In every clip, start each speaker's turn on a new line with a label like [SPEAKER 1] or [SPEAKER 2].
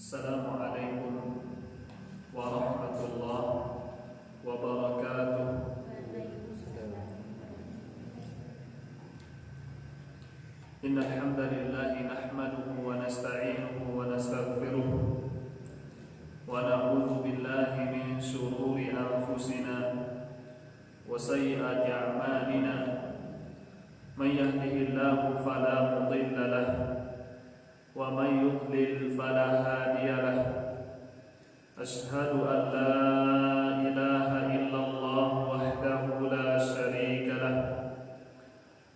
[SPEAKER 1] Assalamualaikum warahmatullahi wabarakatuh. Innal hamdalillah nahmaduhu wa nasta'inuhu wa nastaghfiruh wa na'udzu billahi min shururi anfusina wa sayyiati a'malina. Man yahdihillahu fala mudilla lahu wa man yudlil fala hadiya lahu. Ashhadu an la ilaha illallah wahdahu la syarika lahu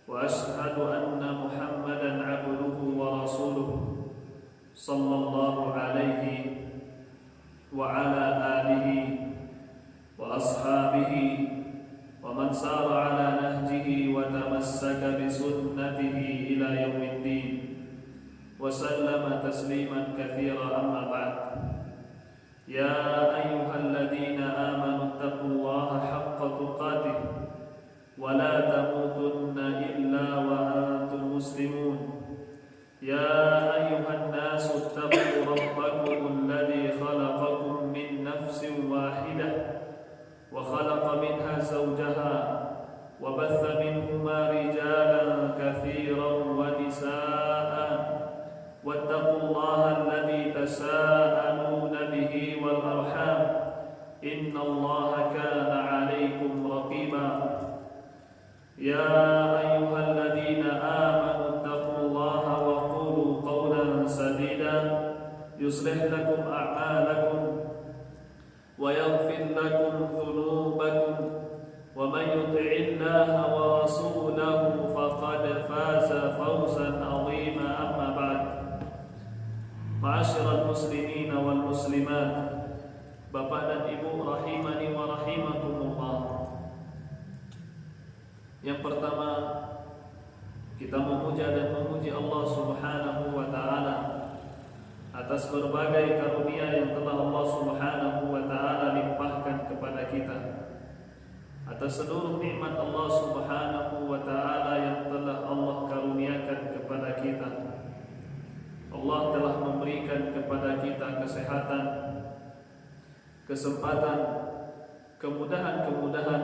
[SPEAKER 1] wa ashhadu anna Muhammadan abduhu wa rasuluh sallallahu alaihi wa ala alihi wa ashabihi wa man sara ala nahjihi wa tamassaka bi sunnatihi ila yaumiddin wa sallama tasliman katsira. Amma ba'd. Ya ayyuhalladzina amanu taqullaha haqqa tuqatih wa la tamutunna illa wa antum muslimun. Ya ayyuhan nasu taqu rabbakum alladzi khalaqakum min nafsin wahidah wa khalaqa minha zawjaha wa batha minhuma rijalan katsiran wa nisaa. Wattaqullaha alladzi tasaaluna bihi wal arham innallaha kana 'alaikum raqiba. Ya ayyuhalladzina amanu taqullaha wa qulu qawlan sadida yuslih lakum a'malakum wa yaghfir lakum dhunubakum wa man yuti'illaha wa rasulahu faqad faza fawzan 'azima. Amma ba'd. Ma'asyiral muslimin wal muslimat, Bapak dan Ibu rahimani wa rahimakumullah. Yang pertama, kita memuja dan memuji Allah Subhanahu wa taala atas berbagai karunia yang telah Allah Subhanahu wa taala limpahkan kepada kita, atas seluruh nikmat Allah Subhanahu wa taala yang telah Allah karuniakan kepada kita. Allah telah memberikan kepada kita kesehatan, kesempatan, kemudahan-kemudahan.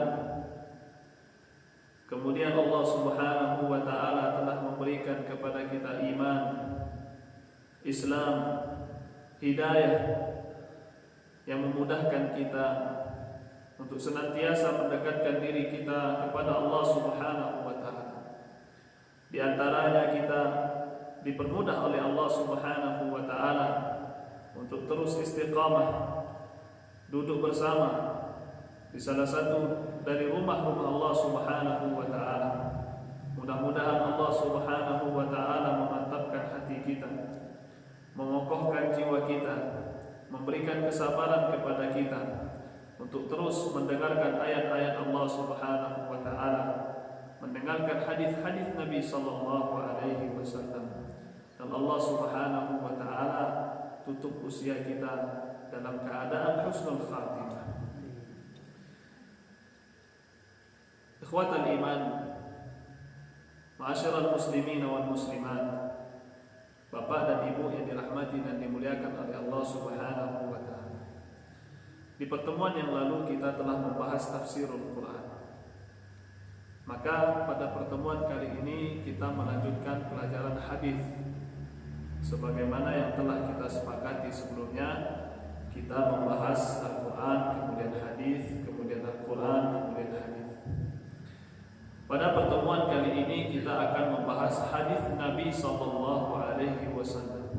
[SPEAKER 1] Kemudian Allah Subhanahu wa taala telah memberikan kepada kita iman, Islam, hidayah yang memudahkan kita untuk senantiasa mendekatkan diri kita kepada Allah Subhanahu wa taala. Di antaranya kita dipermudah oleh Allah Subhanahu wa taala untuk terus istiqamah duduk bersama di salah satu dari rumah-rumah Allah Subhanahu wa taala. Mudah-mudahan Allah Subhanahu wa taala memantapkan hati kita, mengokohkan jiwa kita, memberikan kesabaran kepada kita untuk terus mendengarkan ayat-ayat Allah Subhanahu wa taala, mendengarkan hadis-hadis Nabi sallallahu alaihi wasallam. Dan Allah Subhanahu wa taala tutup usia kita dalam keadaan husnul khatimah. Ikhwatal iman, ma'asyiral muslimin wal muslimat, Bapak dan Ibu yang dirahmati dan dimuliakan oleh Allah Subhanahu wa taala. Di pertemuan yang lalu kita telah membahas tafsirul Quran. Maka pada pertemuan kali ini kita melanjutkan pelajaran hadis. Sebagaimana yang telah kita sepakati sebelumnya, kita membahas Al-Quran, kemudian hadis, kemudian Al-Quran, kemudian hadis. Pada pertemuan kali ini kita akan membahas hadis Nabi sallallahu alaihi wasallam.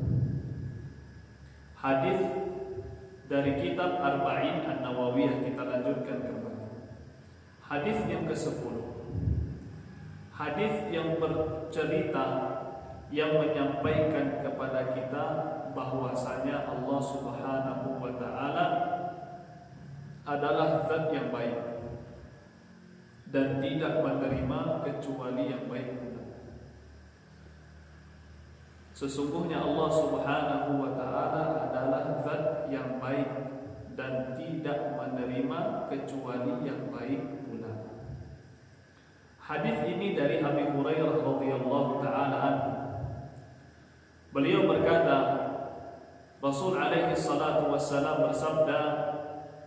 [SPEAKER 1] Hadis dari kitab Arba'in An-Nawawiyah kita lanjutkan kembali. Hadis yang ke-10. Hadis yang bercerita, yang menyampaikan kepada kita bahwasanya Allah Subhanahu wa taala adalah zat yang baik dan tidak menerima kecuali yang baik. Sesungguhnya Allah Subhanahu wa taala adalah zat yang baik dan tidak menerima kecuali yang baik pula. Hadis ini dari Abi Hurairah radhiyallahu taala anhu. Beliau berkata, Rasul alaihi salatu wassalam bersabda,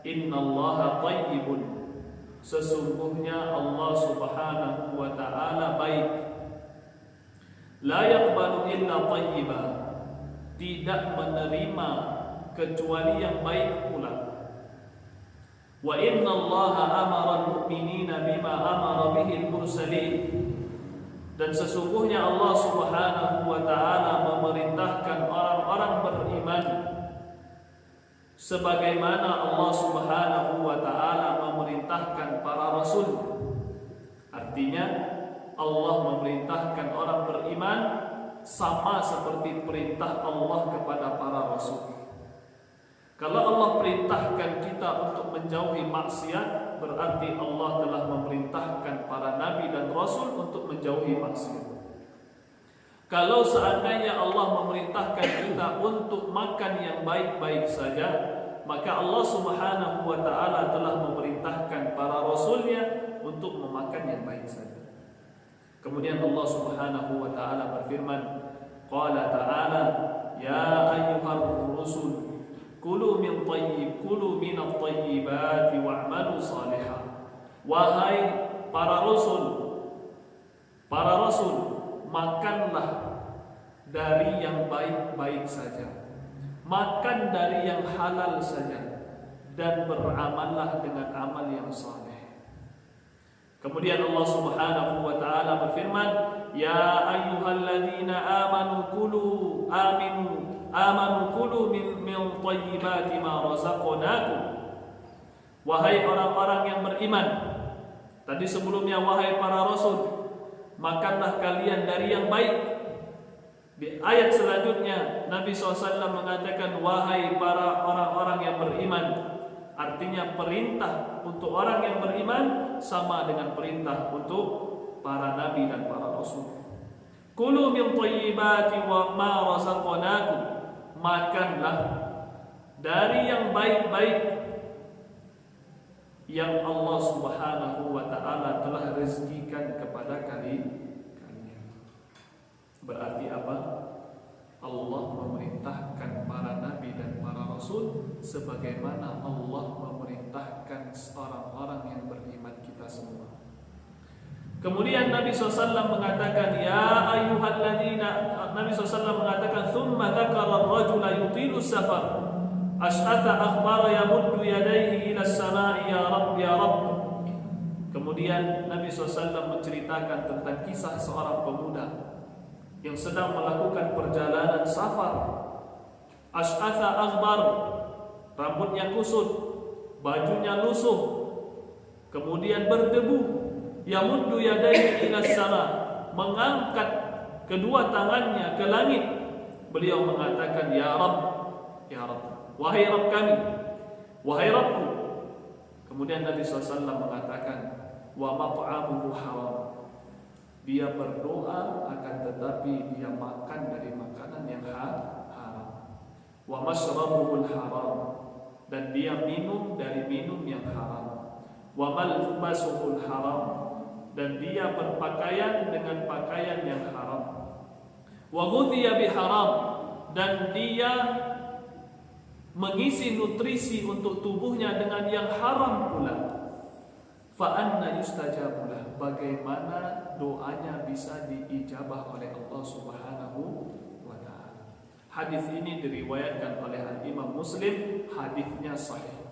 [SPEAKER 1] "Innallaha thayyibun." Sesungguhnya Allah Subhanahu wa taala baik. La yaqbalu illa thayyiba. Tidak menerima kecuali yang baik pula. Wa innallaha amara al-mu'minina bima amara bihi al-mursalin. Dan sesungguhnya Allah Subhanahu wa taala memerintahkan orang-orang beriman sebagaimana Allah Subhanahu wa taala memerintahkan para rasul. Artinya Allah memerintahkan orang beriman sama seperti perintah Allah kepada para rasul. Kalau Allah perintahkan kita untuk menjauhi maksiat, berarti Allah telah memerintahkan para nabi dan rasul untuk menjauhi maksiat. Kalau seandainya Allah memerintahkan kita untuk makan yang baik-baik saja, maka Allah Subhanahu wa taala telah memerintahkan para rasulnya untuk memakan yang baik saja. Kemudian Allah Subhanahu wa taala berfirman, qala ta'ala, ya ayyuhar rusul kulu minat thayyibati wa'malu salihah. Wahai para rasul, makanlah dari yang baik-baik saja, makan dari yang halal saja, dan beramallah dengan amal yang saleh. Kemudian Allah Subhanahu wa taala berfirman, ya ayyuhalladzina amanu kulu min thayyibati ma razaqnakum. Wahai orang-orang yang beriman. Tadi sebelumnya wahai para rasul, makanlah kalian dari yang baik. Di ayat selanjutnya Nabi SAW mengatakan wahai para orang-orang yang beriman. Artinya perintah untuk orang yang beriman sama dengan perintah untuk para nabi dan para rasul. Kulu min thayyibati wa ma razaqnakum. Makanlah dari yang baik-baik yang Allah Subhanahu wa taala telah rezekikan kepada kalian. Berarti apa? Allah memerintahkan para nabi dan para rasul sebagaimana Allah memerintahkan orang-orang yang beriman kita semua. Kemudian Nabi SAW mengatakan, ya ayyuhalladzina, Nabi SAW mengatakan, thumma dzakara ar-rajula yutilu safar ash'atha akhbara yamuddu yadayhi ila as-sama'i ya Rabb ya Rabb. Kemudian Nabi SAW menceritakan tentang kisah seorang pemuda yang sedang melakukan perjalanan safar. Ash'atha akhbar, rambutnya kusut, bajunya lusuh, kemudian berdebu. Yamuddu yadayhi ila sama, mengangkat kedua tangannya ke langit. Beliau mengatakan, ya Rabb, ya Rabb, wahai Rabb kami, wahai Rabbku. Kemudian Nabi SAW mengatakan, wa mat'amuhu haram. Dia berdoa akan tetapi dia makan dari makanan yang haram. Wa mashrabuhu haram, dan dia minum dari minum yang haram. Wa malbasuhu haram, dan dia berpakaian dengan pakaian yang haram. Wa ghudhiya biharam, dan dia mengisi nutrisi untuk tubuhnya dengan yang haram pula. Fa anna yustajabu lah, bagaimana doanya bisa diijabah oleh Allah Subhanahu wa taala. Hadis ini diriwayatkan oleh Imam Muslim, hadisnya sahih.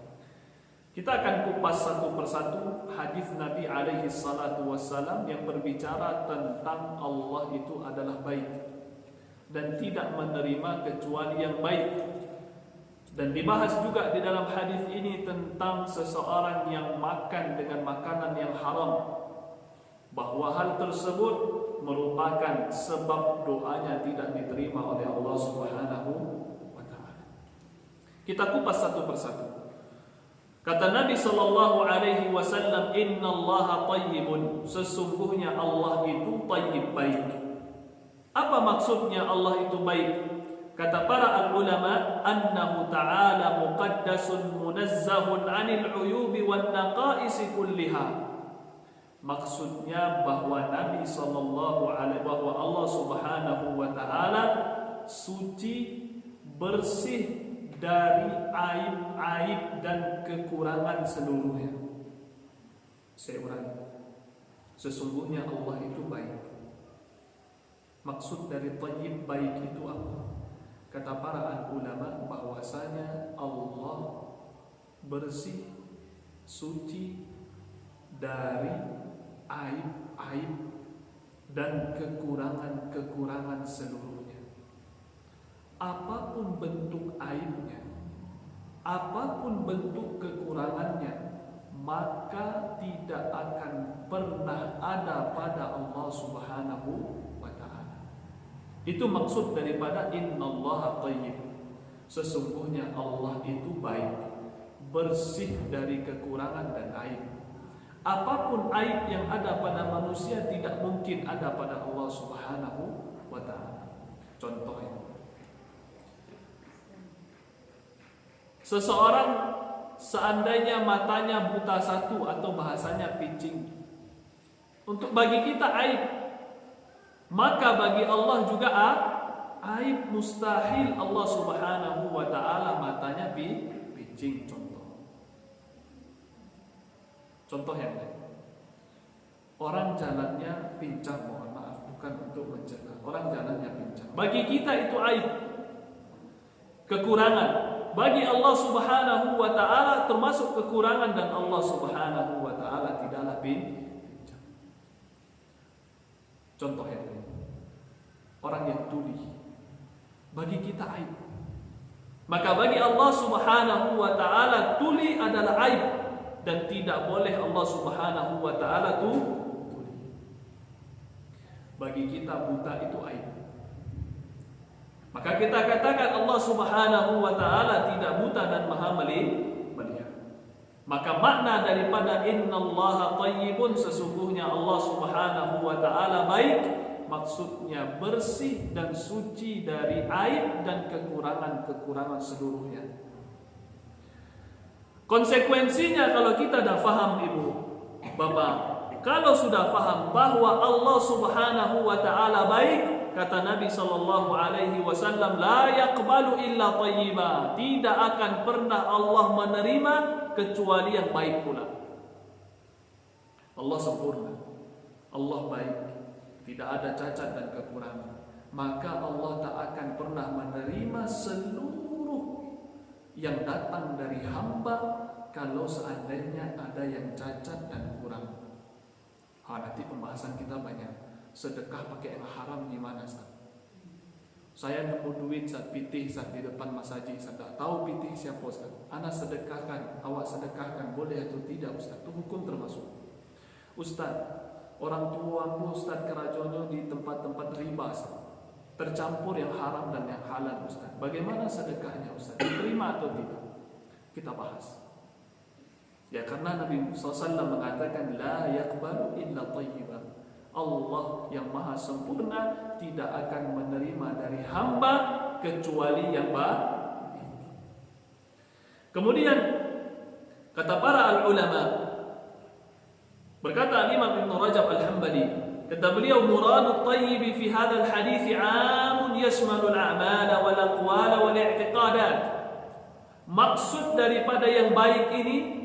[SPEAKER 1] Kita akan kupas satu persatu hadis Nabi alaihi salatu wassalam yang berbicara tentang Allah itu adalah baik dan tidak menerima kecuali yang baik. Dan dibahas juga di dalam hadis ini tentang seseorang yang makan dengan makanan yang haram, bahwa hal tersebut merupakan sebab doanya tidak diterima oleh Allah Subhanahu wa taala. Kita kupas satu persatu. Kata Nabi sallallahu alaihi wasallam, innallaha thayyibun, sesungguhnya Allah itu thayyib, baik. Apa maksudnya Allah itu baik? Kata para ulama, annahu ta'ala muqaddasun munazzahun 'anil 'uyubi wan naqa'is kulliha. Maksudnya bahwa Nabi sallallahu alaihi, bahwa Allah Subhanahu wa taala suci, bersih dari aib-aib dan kekurangan seluruhnya. Saya ulangi, sesungguhnya Allah itu baik. Maksud dari thayyib baik itu apa? Kata para ulama bahwasanya Allah bersih, suci dari aib-aib dan kekurangan-kekurangan seluruhnya. Apapun bentuk aibnya, apapun bentuk kekurangannya, maka tidak akan pernah ada pada Allah Subhanahu wa ta'ala. Itu maksud daripada innallaha thayyib. Sesungguhnya Allah itu baik, bersih dari kekurangan dan aib. Apapun aib yang ada pada manusia tidak mungkin ada pada Allah Subhanahu wa ta'ala. Contohnya, seseorang seandainya matanya buta satu atau bahasanya pincing, untuk bagi kita aib, maka bagi Allah juga aib. Mustahil Allah Subhanahu wa ta'ala matanya pincing. Contoh yang lain, orang jalannya pincang, mohon maaf, bukan untuk mencela, orang jalannya pincang, bagi kita itu aib, kekurangan. Bagi Allah Subhanahu wa ta'ala termasuk kekurangan, dan Allah Subhanahu wa ta'ala tidaklah pincang. Contoh yang lain, orang yang tuli, bagi kita aib, maka bagi Allah Subhanahu wa ta'ala tuli adalah aib, dan tidak boleh Allah Subhanahu wa ta'ala tuli. Bagi kita buta itu aib, maka kita katakan Allah Subhanahu wa ta'ala tidak buta dan maha melihat. Maka makna daripada innallaha thayyibun, sesungguhnya Allah Subhanahu wa ta'ala baik, maksudnya bersih dan suci dari aib dan kekurangan-kekurangan seluruhnya. Konsekuensinya kalau kita dah faham, ibu, bapak, kalau sudah faham bahwa Allah Subhanahu wa ta'ala baik, kata Nabi sallallahu alaihi wasallam, la yaqbalu illa thayyiba, tidak akan pernah Allah menerima kecuali yang baik pula. Allah sempurna, Allah baik, tidak ada cacat dan kekurangan, maka Allah tak akan pernah menerima seluruh yang datang dari hamba kalau seandainya ada yang cacat dan kurang. Nanti pembahasan kita banyak. Sedekah pakai yang haram gimana, Ustaz? Saya nemu duit saat pitih saat di depan masjid, saya tak tahu pitih siapa, Ustaz. Ana sedekahkan, awak sedekahkan, boleh atau tidak, Ustaz? Itu hukum termasuk. Ustaz, orang tuamu Ustaz kerajono di tempat-tempat riba, Ustaz, tercampur yang haram dan yang halal, Ustaz. Bagaimana sedekahnya, Ustaz? Diterima atau tidak? Kita bahas. Ya, karena Nabi SAW mengatakan la yaqbalu illa thayyiban. Allah yang maha sempurna tidak akan menerima dari hamba kecuali yang baik. Kemudian kata para ulama, berkata Imam Ibn Rajab Al-Hambali, kata beliau, muradu at-tayyib fi hadha al-hadith 'amun yashmalu al-a'mal wal aqwal wal i'tiqadat. Maksud daripada yang baik ini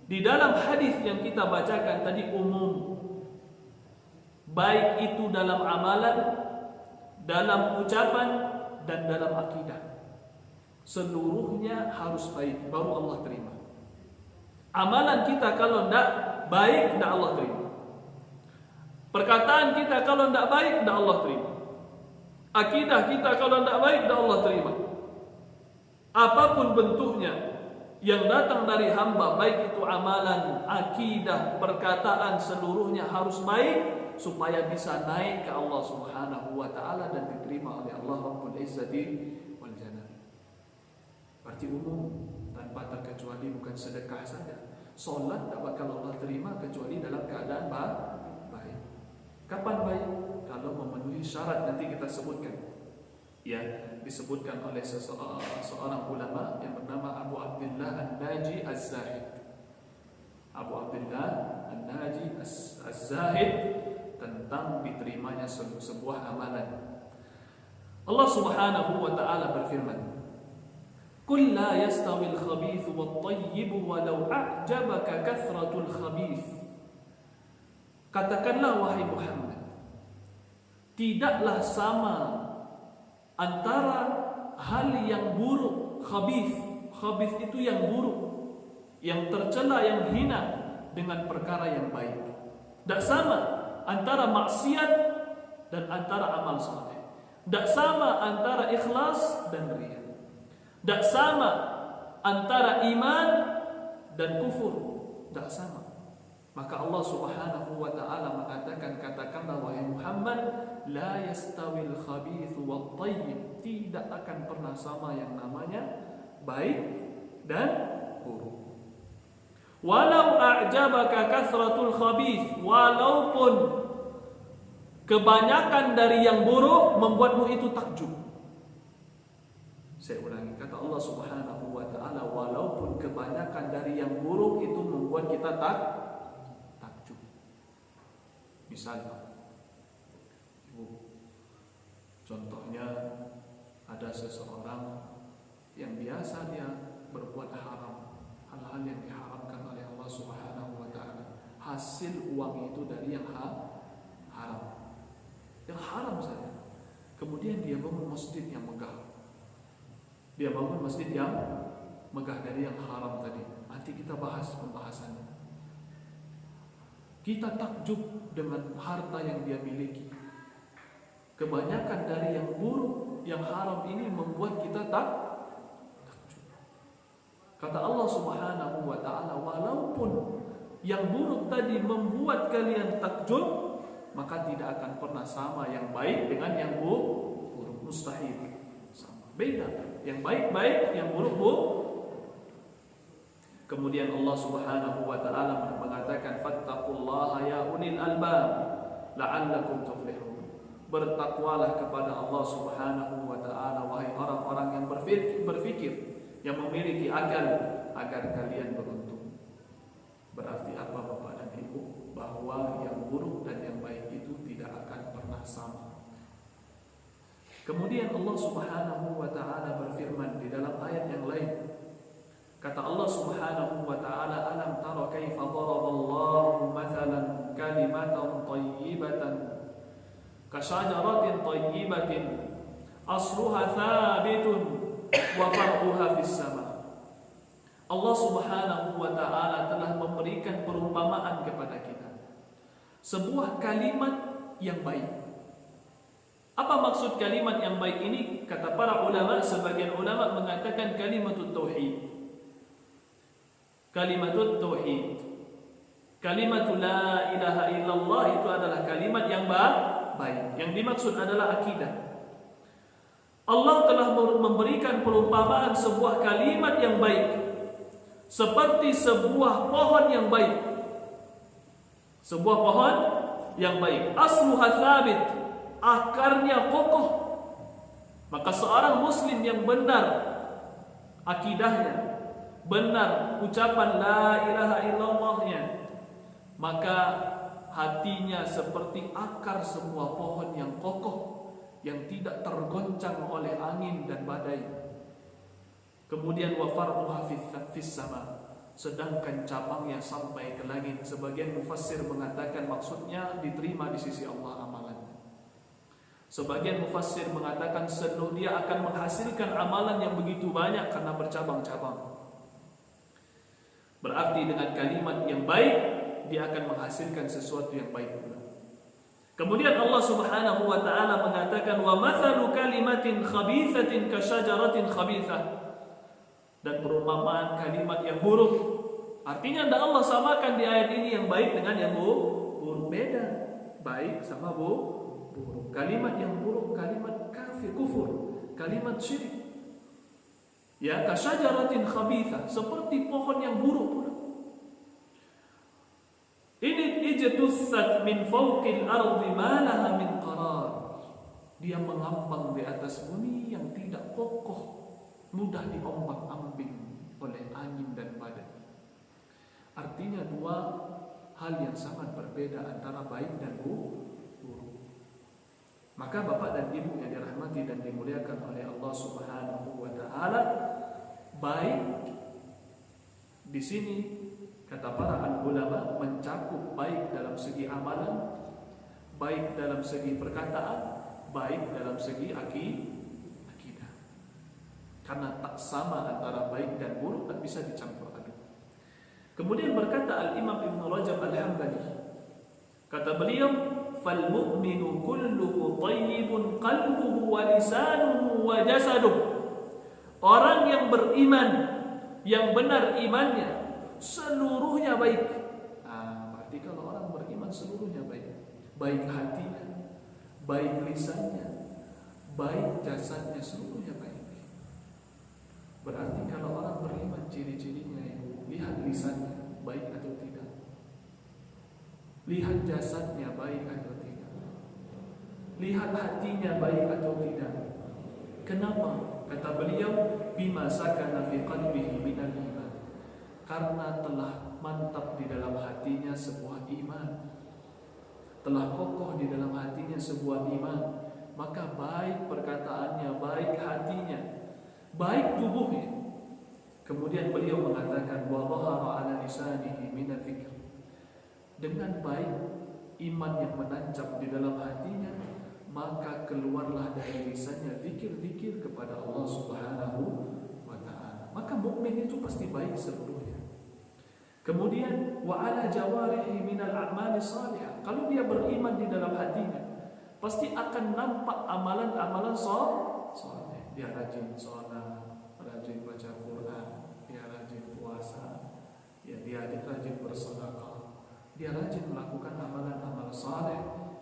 [SPEAKER 1] di dalam hadis yang kita bacakan tadi umum. Baik itu dalam amalan, dalam ucapan, dan dalam akidah. Seluruhnya harus baik, baru Allah terima. Amalan kita kalau tidak baik, tidak Allah terima. Perkataan kita kalau tidak baik, tidak Allah terima. Akidah kita kalau tidak baik, tidak Allah terima. Apapun bentuknya yang datang dari hamba, baik itu amalan, akidah, perkataan, seluruhnya harus baik supaya bisa naik ke Allah Subhanahu wa ta'ala dan diterima oleh Allah Rabbul Izzati wal Jalal. Berarti umum, tanpa terkecuali, bukan sedekah saja. Solat tak bakal Allah terima kecuali dalam keadaan baik. Kapan baik? Kalau memenuhi syarat, nanti kita sebutkan. Ya, disebutkan oleh seorang ulama yang bernama Abu Abdullah An-Naji Az-Zahid. Abu Abdullah An-Naji Az-Zahid tentang diterimanya sebuah amalan. Allah Subhanahu wa ta'ala berfirman, Qul la yastawil khabithu wat thayyibu walau a'jabaka kathratul khabith. Katakanlah wahai Muhammad, tidaklah sama antara hal yang buruk, khabith. Khabith itu yang buruk, yang tercela, yang hina, dengan perkara yang baik. Tak sama antara maksiat dan antara amal saleh. Tak sama antara ikhlas dan riya. Tak sama antara iman dan kufur. Tak sama. Maka Allah Subhanahu wa ta'ala mengatakan, katakanlah wahai Muhammad, la yastawil khabithu wat thayyib. Tidak akan pernah sama yang namanya baik dan buruk. Walau a'jabaka kathratul khabith, walaupun kebanyakan dari yang buruk membuatmu itu takjub. Saya ulangi, kata Allah Subhanahu wa ta'ala, walaupun kebanyakan dari yang buruk itu membuat kita takjub. Misalnya, contohnya ada seseorang yang biasa dia berbuat haram, hal-hal yang diharamkan oleh Allah Subhanahu wa ta'ala. Hasil uang itu dari yang haram, yang haram saja. Kemudian dia bangun masjid yang megah. Dia bangun masjid yang megah dari yang haram tadi. Nanti kita bahas pembahasannya. Kita takjub dengan harta yang dia miliki. Kebanyakan dari yang buruk, yang haram ini membuat kita takjub. Kata Allah Subhanahu wa ta'ala, walaupun yang buruk tadi membuat kalian takjub, maka tidak akan pernah sama yang baik dengan yang buruk. Mustahil sama. Beda. Yang baik-baik, yang buruk-buruk. Kemudian Allah Subhanahu wa ta'ala mengatakan, fattaqullaha ya ulil albab la'allakum tuflihun. Bertakwalah kepada Allah Subhanahu wa ta'ala wahai orang-orang yang berfikir, yang memiliki akal, agar kalian beruntung. Berarti apa Bapak dan Ibu? Bahwa yang buruk dan yang baik itu tidak akan pernah sama. Kemudian Allah Subhanahu wa ta'ala berfirman di dalam ayat yang lain. Kata Allah Subhanahu wa ta'ala, alam tara kaifa daraballahu mathalan kalimatan thayyibatan kasyajaratin thayyibatin asluha thabitun wa far'uha fis sama. Allah Subhanahu wa ta'ala telah memberikan perumpamaan kepada kita. Sebuah kalimat yang baik. Apa maksud kalimat yang baik ini? Kata para ulama, sebagian ulama mengatakan kalimatut tauhid. Kalimatut tauhid. Kalimatul la ilaha illallah itu adalah kalimat yang baik. Yang dimaksud adalah akidah. Allah telah memberikan perumpamaan sebuah kalimat yang baik seperti sebuah pohon yang baik. Sebuah pohon yang baik. Asluha thabit. Akarnya kokoh. Maka seorang muslim yang benar akidahnya, benar ucapan la ilaha illallahnya, maka hatinya seperti akar sebuah pohon yang kokoh, yang tidak tergoncang oleh angin dan badai. Kemudian wa far'uha fis sama, sedangkan cabangnya sampai ke langit. Sebagian mufassir mengatakan maksudnya diterima di sisi Allah amalannya. Sebagian mufassir mengatakan dia akan menghasilkan amalan yang begitu banyak karena bercabang-cabang. Berarti dengan kalimat yang baik dia akan menghasilkan sesuatu yang baik pula. Kemudian Allah Subhanahu wa ta'ala mengatakan wa mathalu kalimatin khabithatin kasyajaratin khabithah. Dan perumpamaan kalimat yang buruk. Artinya tidak Allah samakan di ayat ini yang baik dengan yang buruk. Beda. Baik sama buruk. Kalimat yang buruk, kalimat kafir, kufur, kalimat syirik. Ya, kasyajaratin khabithah, seperti pohon yang buruk pula. Ini ijtussat min fawqil ardi ma laha min qarar. Dia mengambang di atas bumi yang tidak kokoh, mudah diombang-ambing oleh angin dan badai. Artinya dua hal yang sangat berbeda antara baik dan buruk. Maka Bapak dan Ibu yang dirahmati dan dimuliakan oleh Allah Subhanahu wa ta'ala, Baik di sini kata para ulama mencakup baik dalam segi amalan, baik dalam segi perkataan, baik dalam segi akidah. Karena tak sama antara baik dan buruk, tak bisa dicampur aduk. Kemudian berkata Al-Imam Ibn Rajab Al-Hambali, kata beliau, fal mu'minu kulluhu tayyibun qalbuhu wa lisanuhu wa jasaduhu. Orang yang beriman, yang benar imannya, seluruhnya baik. Berarti kalau orang beriman seluruhnya baik. Baik hatinya, baik lisannya, baik jasadnya, seluruhnya baik. Berarti kalau orang beriman ciri-cirinya, lihat lisannya baik atau tidak, lihat jasadnya baik atau tidak, lihat hatinya baik atau tidak. Kenapa? Kata beliau, bima sakana fi qalbihi minal iman. Karena telah mantap di dalam hatinya sebuah iman, telah kokoh di dalam hatinya sebuah iman, maka baik perkataannya, baik hatinya, baik tubuhnya. Kemudian beliau mengatakan, wa dhahara ala lisanihi minal fikr. Dengan baik iman yang menancap di dalam hatinya, maka keluarlah dari lisannya zikir-zikir kepada Allah Subhanahu wa ta'ala. Maka mukmin itu pasti baik seluruhnya. Kemudian wa ala jawarihi minal a'mali salihah. Kalau dia beriman di dalam hatinya, pasti akan nampak amalan-amalan saleh. Dia rajin salat, rajin baca Quran, dia rajin puasa, ya dia rajin bersedekah, dia rajin melakukan amalan-amal saleh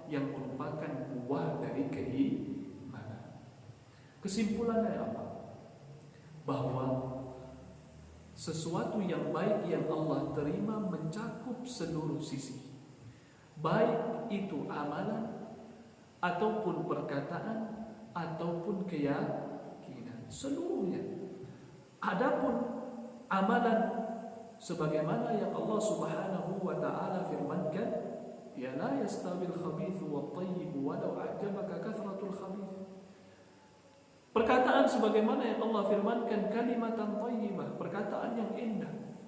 [SPEAKER 1] yang merupakan buah dari keimanan. Kesimpulannya apa? Bahwa sesuatu yang baik yang Allah terima mencakup seluruh sisi, baik itu amalan ataupun perkataan ataupun keyakinan, seluruhnya. Adapun amalan sebagaimana yang Allah Subhanahu wa ta'ala firmankan, ya la yastawil khabithu wat tayyib walau a'jabaka kathratul khabith. Perkataan sebagaimana yang Allah firmankan, kalimatan thayyibah, perkataan yang indah.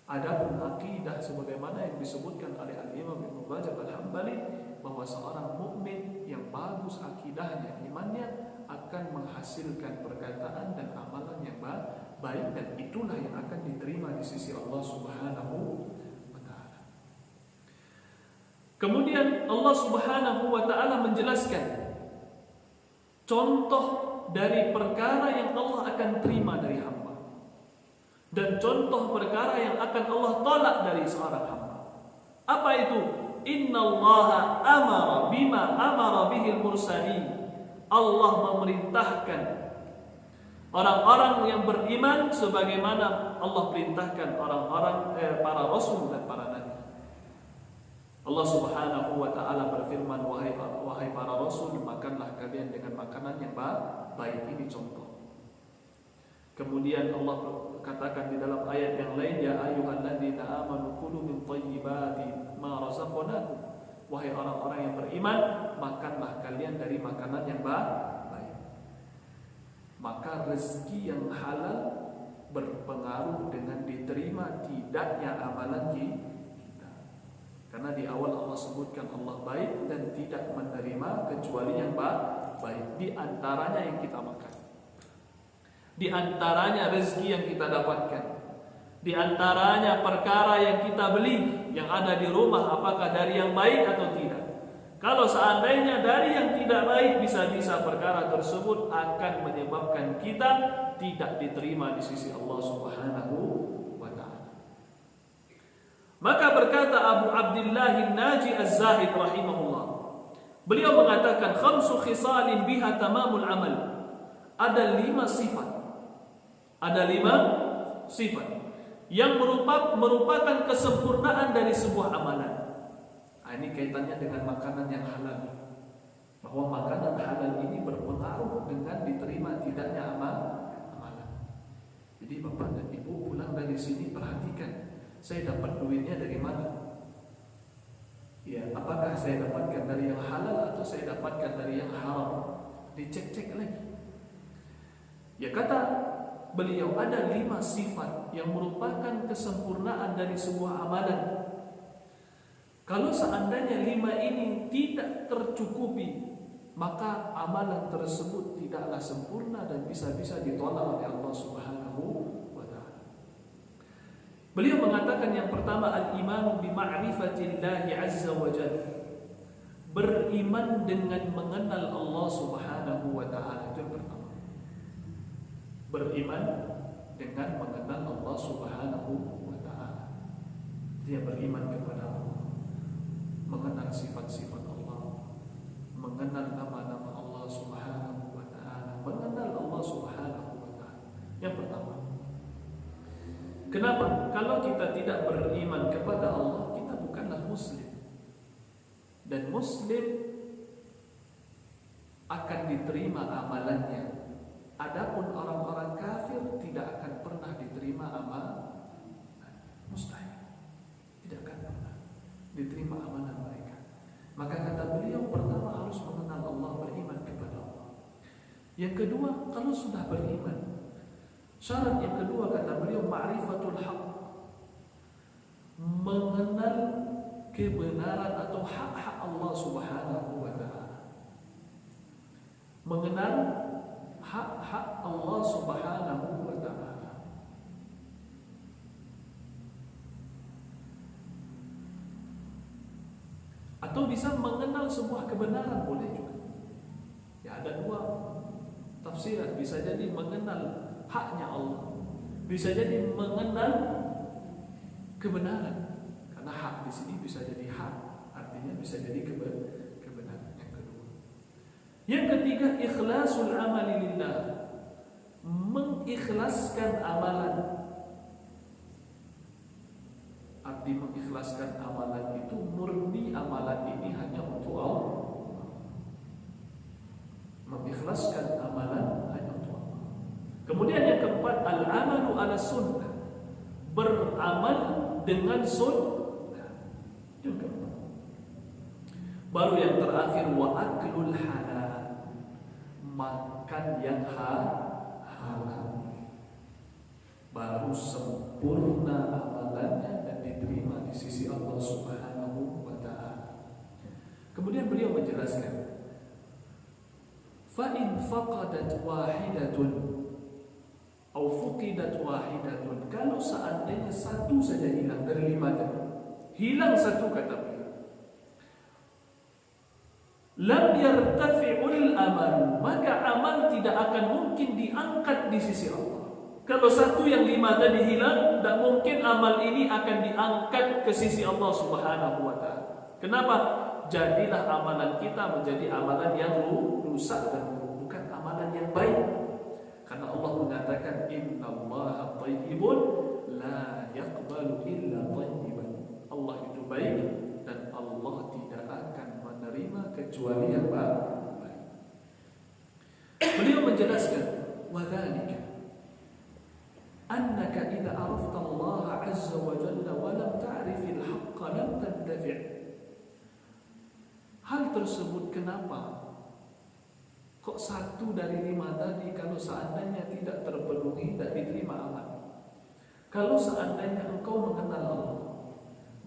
[SPEAKER 1] Adapun akidah sebagaimana yang disebutkan oleh Al-Imam Ibn Rajab Al-Hambali, bahwa seorang mukmin yang bagus akidahnya, imannya, akan menghasilkan perkataan dan amalan yang baik, dan itulah yang akan diterima di sisi Allah Subhanahu. Kemudian Allah Subhanahu wa ta'ala menjelaskan contoh dari perkara yang Allah akan terima dari hamba, dan contoh perkara yang akan Allah tolak dari seorang hamba. Apa itu? Innallaha amara bima amara bihil mursalin. Allah memerintahkan orang-orang yang beriman sebagaimana Allah perintahkan orang-orang para rasul dan para nabi. Allah Subhanahu wa ta'ala berfirman, wahai para rasul, makanlah kalian dengan makanan yang baik. Ini contoh. Kemudian Allah katakan di dalam ayat yang lain, ya ayyuhalladzina amanu kulu min thayyibati ma razaqnakum. Wahai orang-orang yang beriman, makanlah kalian dari makanan yang baik. Maka rezeki yang halal berpengaruh dengan diterima tidaknya amalan kita. Karena di awal Allah sebutkan Allah baik dan tidak menerima kecuali yang baik. Di antaranya yang kita makan, di antaranya rezeki yang kita dapatkan, di antaranya perkara yang kita beli, yang ada di rumah, apakah dari yang baik atau tidak. Kalau seandainya dari yang tidak baik, bisa-bisa perkara tersebut akan menyebabkan kita tidak diterima di sisi Allah Subhanahu wa ta'ala. Maka berkata Abu Abdullah Naji Az-Zahid rahimahullah, beliau mengatakan, khamsu khisalin biha tamamul amal. Ada 5 sifat. Ada 5 sifat yang merupakan kesempurnaan dari sebuah amalan. Ini kaitannya dengan makanan yang halal. Bahwa makanan halal ini berpengaruh dengan diterima tidaknya amalan. Jadi Bapak dan Ibu pulang dari sini perhatikan, saya dapat duitnya dari mana? Ya, apakah saya dapatkan dari yang halal atau saya dapatkan dari yang haram? Dicek-cek lagi. Ya, kata beliau ada 5 sifat yang merupakan kesempurnaan dari sebuah amalan. Kalau seandainya 5 ini tidak tercukupi, maka amalan tersebut tidaklah sempurna dan bisa-bisa ditolak oleh Allah Subhanahu wa ta'ala. Beliau mengatakan yang pertama, al-imanu bi ma'rifatillahi azza wa jalla. Beriman dengan mengenal Allah Subhanahu wa ta'ala. Itu yang pertama. Beriman dengan mengenal Allah Subhanahu wa ta'ala. Dia beriman kepada Allah, mengenal sifat-sifat Allah, mengenal nama-nama Allah Subhanahu wa ta'ala, mengenal Allah Subhanahu wa ta'ala. Yang pertama. Kenapa? Kalau kita tidak beriman kepada Allah, kita bukanlah muslim. Dan muslim akan diterima amalannya. Adapun orang-orang kafir tidak akan pernah diterima amalan. Mustahil. Tidak akan pernah diterima amalan mereka. Maka kata beliau, pertama harus mengenal Allah, beriman kepada Allah. Yang kedua, kalau sudah beriman, syarat yang kedua kata beliau, ma'rifatul haq. Mengenal kebenaran atau hak-hak Allah Subhanahu wa ta'ala. Mengenal hak-hak Allah Subhanahu wa ta'ala. Atau bisa mengenal sebuah kebenaran, boleh juga. Ya, ada 2 tafsiran. Bisa jadi mengenal haknya Allah, bisa jadi mengenal kebenaran. Karena hak di sini bisa jadi hak, artinya bisa jadi kebenaran. Yang kedua. Yang ketiga, ikhlasul amali lillah. Mengikhlaskan amalan. Arti mengikhlaskan amalan itu murni amalan ini hanya untuk Allah. Mengikhlaskan amalan hanya untuk Allah. Kemudian yang keempat, al-amalu ala sunnah. Beramal dengan sunnah. Yang keempat. Baru yang terakhir, wa aklul halal. Makan yang halal. Baru sempurna amalannya dan diterima di sisi Allah Subhanahu wa ta'ala. Kemudian beliau menjelaskan, fa in faqadat wahidatun aw fuqidat wahidatun. Kalau seandainya satu saja hilang dari 5 tadi, hilang satu kata beliau, lam yartafi'ul amal, maka amal tidak akan mungkin diangkat di sisi Allah. Kalau satu yang 5 tadi hilang, tidak mungkin amal ini akan diangkat ke sisi Allah Subhanahu wa ta'ala. Kenapa? Jadilah amalan kita menjadi amalan yang rusak dan bukan amalan yang baik. Karena Allah mengatakan, innallaha thayyibun la yaqbalu illa thayyiban. Allah itu baik dan Allah tidak akan menerima kecuali yang baik. Beliau menjelaskan, wa dzalika annaka idza arafta Allah azza wa jalla wa lam ta'rifil haqqa lam tantafi'. Hal tersebut kenapa? Kok satu dari 5 tadi kalau seandainya tidak terpenuhi tidak diterima amal? Kalau seandainya engkau mengenal Allah,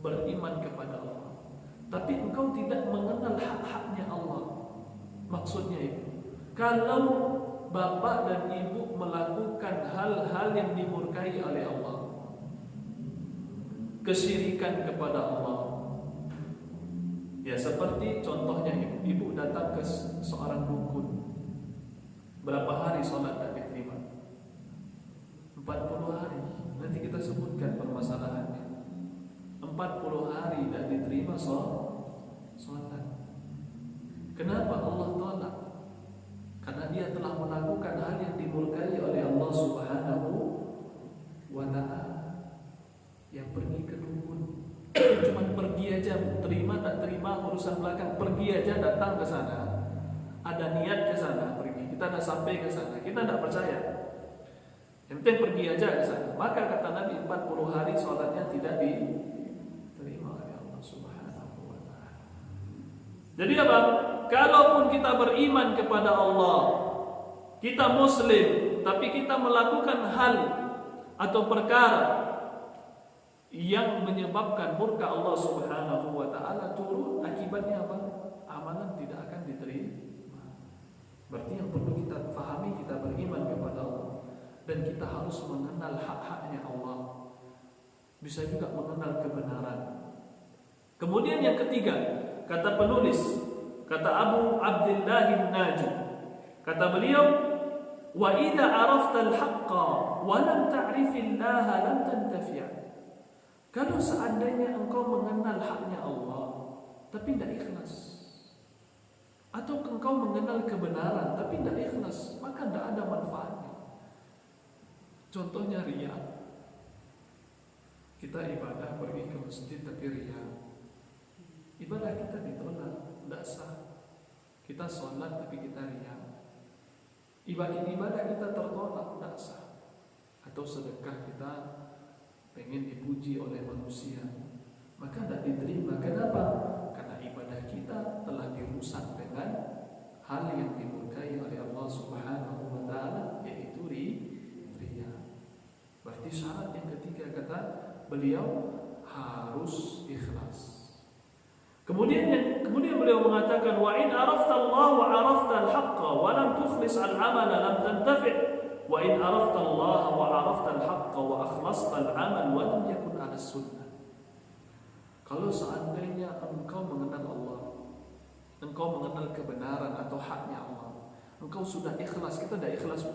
[SPEAKER 1] beriman kepada Allah, tapi engkau tidak mengenal hak-haknya Allah. Maksudnya itu, kalau bapak dan ibu melakukan hal-hal yang dimurkai oleh Allah, kesyirikan kepada Allah, ya seperti contohnya ibu datang ke seorang dukun, berapa hari sholat tak diterima? 40 hari. Nanti kita sebutkan permasalahannya. 40 hari tak diterima sholat. Kenapa Allah tolak? Karena dia telah melakukan hal yang dimurkai oleh Allah Subhanahu wa ta'ala. Yang pergi ke dukun, cuma pergi aja, terima tak terima urusan belakang, pergi aja datang ke sana, ada niat ke sana, pergi. Kita dah sampai ke sana, kita tidak percaya, yang penting pergi aja ke sana. Maka kata Nabi, 40 hari sholatnya tidak diterima oleh Allah Subhanahu wa ta'ala. Jadi apa? Kalaupun kita beriman kepada Allah, kita muslim, tapi kita melakukan hal atau perkara yang menyebabkan murka Allah Subhanahu wa taala turun, akibatnya apa? Amalan tidak akan diterima. Berarti yang perlu kita fahami, kita beriman kepada Allah dan kita harus mengenal hak-haknya Allah. Bisa juga mengenal kebenaran. Kemudian yang ketiga, kata penulis, kata Abu Abdullah An-Najm, kata beliau, wa idza arafta al-haqqa wa lam ta'rifillaha lam tantafi'. Kalau seandainya engkau mengenal haknya Allah tapi tidak ikhlas, atau engkau mengenal kebenaran tapi tidak ikhlas, maka tidak ada manfaatnya. Contohnya riya. Kita ibadah pergi ke masjid tapi riya, ibadah kita ditolak, tidak sah. Kita sholat tapi kita riya, ibadah kita tertolak, tidak sah. Atau sedekah kita pengen dipuji oleh manusia, maka tidak diterima. Kenapa? Karena ibadah kita telah dirusak dengan hal yang dimurkai oleh Allah Subhanahu wa taala, yaitu riya. Berarti syarat yang ketiga, kata beliau, harus ikhlas. Kemudian beliau mengatakan, wa in arafta Allah wa arafta al-haqqa wa lam tukhlis al-amala lam tantafi'. Wa in arafta Allah wa arafta al-haqqa wa akhlasta al-amal wa lam yakun 'ala sunnah. Kalau seandainya engkau mengenal Allah, engkau mengenal kebenaran atau haknya Allah, engkau sudah ikhlas, kita tidak ikhlas,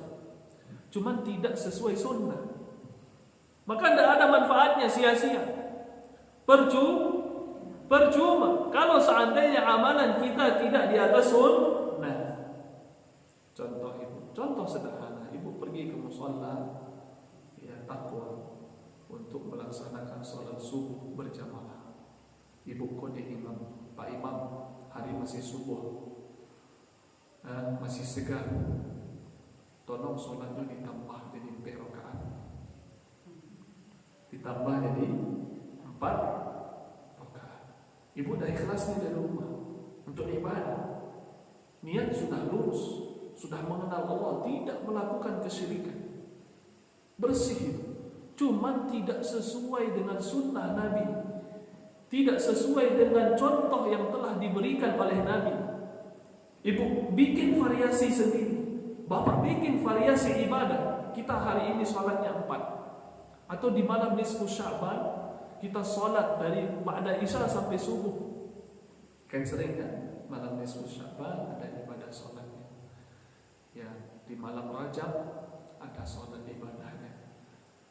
[SPEAKER 1] cuma tidak sesuai sunnah, maka tidak ada manfaatnya, sia-sia, percuma kalau seandainya amalan kita tidak di atas sunnah. Contoh sederhana, ibu pergi ke musholla, ya, takwa untuk melaksanakan sholat subuh berjamaah. Ibu kode imam, Pak Imam, hari masih subuh, masih segar, tolong sholatnya ditambah jadi 4 rakaat, ditambah jadi 4 rakaat. Ibu dah ikhlas dari rumah untuk ibadah, niat sudah lurus, sudah mengenal Allah, tidak melakukan kesyirikan, bersih, cuman tidak sesuai dengan sunnah Nabi, tidak sesuai dengan contoh yang telah diberikan oleh Nabi. Ibu bikin variasi sendiri, bapak bikin variasi ibadah. Kita hari ini sholatnya 4, atau di malam nisfu Sya'ban kita sholat dari ba'da isya sampai subuh. Kan sering kan malam nisfu Sya'ban ada ibadah sholatnya. Ya, di malam Rajab ada sholat ibadahnya.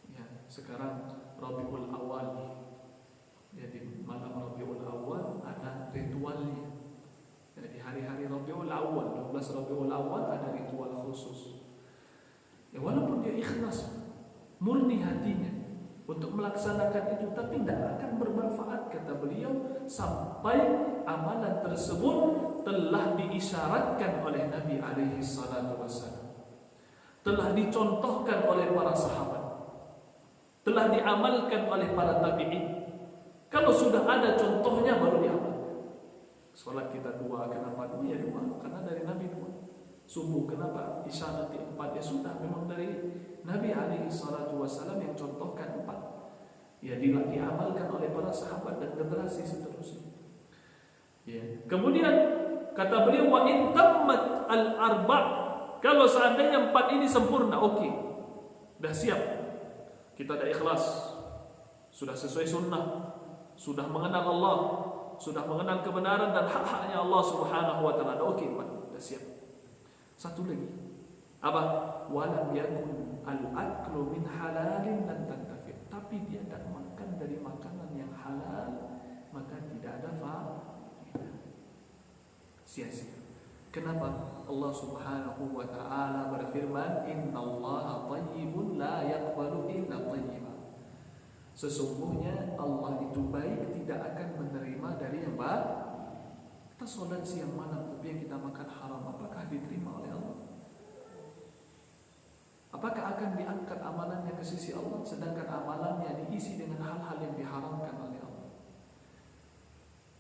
[SPEAKER 1] Ya, sekarang Rabiul Awal, jadi malam Rabiul Awal ada ritualnya. Jadi hari-hari Rabiul Awal, 12 Rabiul Awal ada ritual khusus. Ya, walaupun dia ikhlas, murni hatinya untuk melaksanakan itu, tapi tidak akan bermanfaat, kata beliau, sampai amalan tersebut telah diisyaratkan oleh Nabi alaihi salatu wassalam, telah dicontohkan oleh para sahabat, telah diamalkan oleh para tabi'in. Kalau sudah ada contohnya baru diamalkan. Salat kita 2, kenapa 2? Ya 2, karena dari Nabi 2. Subuh kenapa? Isya nanti 4, ya sudah, memang dari Nabi alaihi salatu wassalam yang contohkan 4. Ya diamalkan oleh para sahabat dan generasi seterusnya. Ya. Kemudian kata beliau, wa in tammat al-arba', kalau seandainya 4 ini sempurna, oke, dah siap, kita dah ikhlas, sudah sesuai sunnah, sudah mengenal Allah, sudah mengenal kebenaran dan hak-haknya Allah Subhanahu wa taala, oke, dah siap. Satu lagi, apa? Walam yakun al-aklu min halalin dan tantafi', tapi dia tidak makan dari makanan yang halal, maka tidak ada faedah, sia-sia. Kenapa? Allah Subhanahu wa taala berfirman, innallaha thayyibun la yaqbalu illa thayyiban. Sesungguhnya Allah itu baik, tidak akan menerima dari yang baik. Kita sholat siang malam tapi yang kita makan haram, apakah diterima oleh Allah? Apakah akan diangkat amalannya ke sisi Allah, sedangkan amalannya diisi dengan hal-hal yang diharamkan oleh Allah?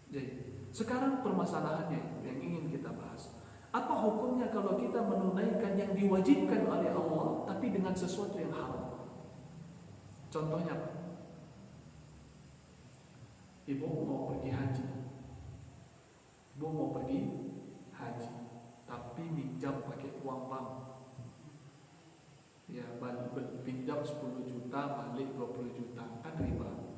[SPEAKER 1] Jadi sekarang permasalahannya yang ingin kita bahas, Apa hukumnya kalau kita menunaikan yang diwajibkan oleh Allah tapi dengan sesuatu yang haram? Contohnya apa? Ibu mau pergi haji. Ibu mau pergi haji, tapi pinjam pakai uang bank. Ya, pinjam 10 juta balik 20 juta, kan riba.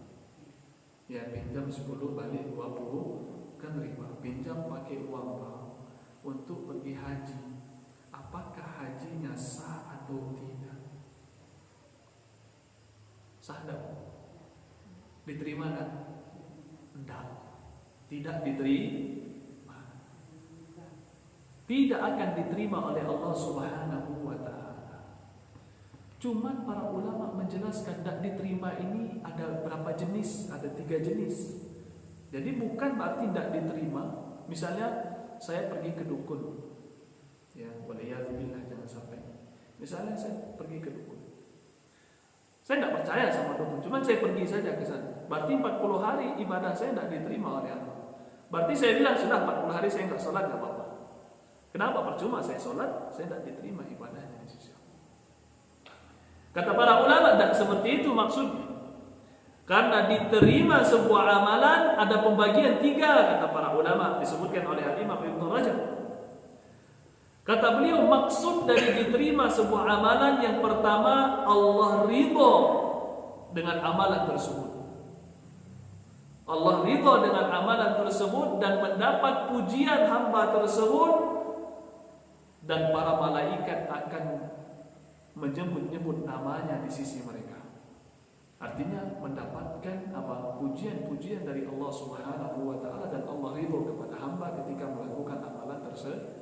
[SPEAKER 1] Ya, pinjam 10 balik 20, kan riba. Pinjam pakai uang bank untuk pergi haji. Apakah hajinya sah atau tidak? Sah tak? Diterima tak? Tidak. Tidak diterima. Tidak akan diterima oleh Allah Subhanahu wa ta'ala. Cuman para ulama menjelaskan tidak diterima ini ada berapa jenis? Ada 3 jenis. Jadi bukan berarti tidak diterima. Misalnya saya pergi ke dukun, ya, waliyadzubillah, jangan sampai. Misalnya saya pergi ke dukun, saya tidak percaya sama dukun, cuma saya pergi saja ke sana. Berarti 40 hari ibadah saya tidak diterima oleh Allah. Berarti saya bilang sudah 40 hari saya tidak sholat, tidak apa-apa. Kenapa? Percuma saya sholat, saya tidak diterima ibadahnya di sisi Allah. Kata para ulama, tidak seperti itu maksudnya. Karena diterima sebuah amalan ada pembagian 3, kata para ulama, disebutkan oleh Al-Imam Ibnu Rajab. Kata beliau, maksud dari diterima sebuah amalan yang pertama, Allah ridho dengan amalan tersebut. Allah ridho dengan amalan tersebut dan mendapat pujian hamba tersebut, dan para malaikat akan menyebut-nyebut namanya di sisi mereka. Artinya mendapatkan pujian-pujian dari Allah Subhanahu wa ta'ala, dan Allah ridho kepada hamba ketika melakukan amalan tersebut.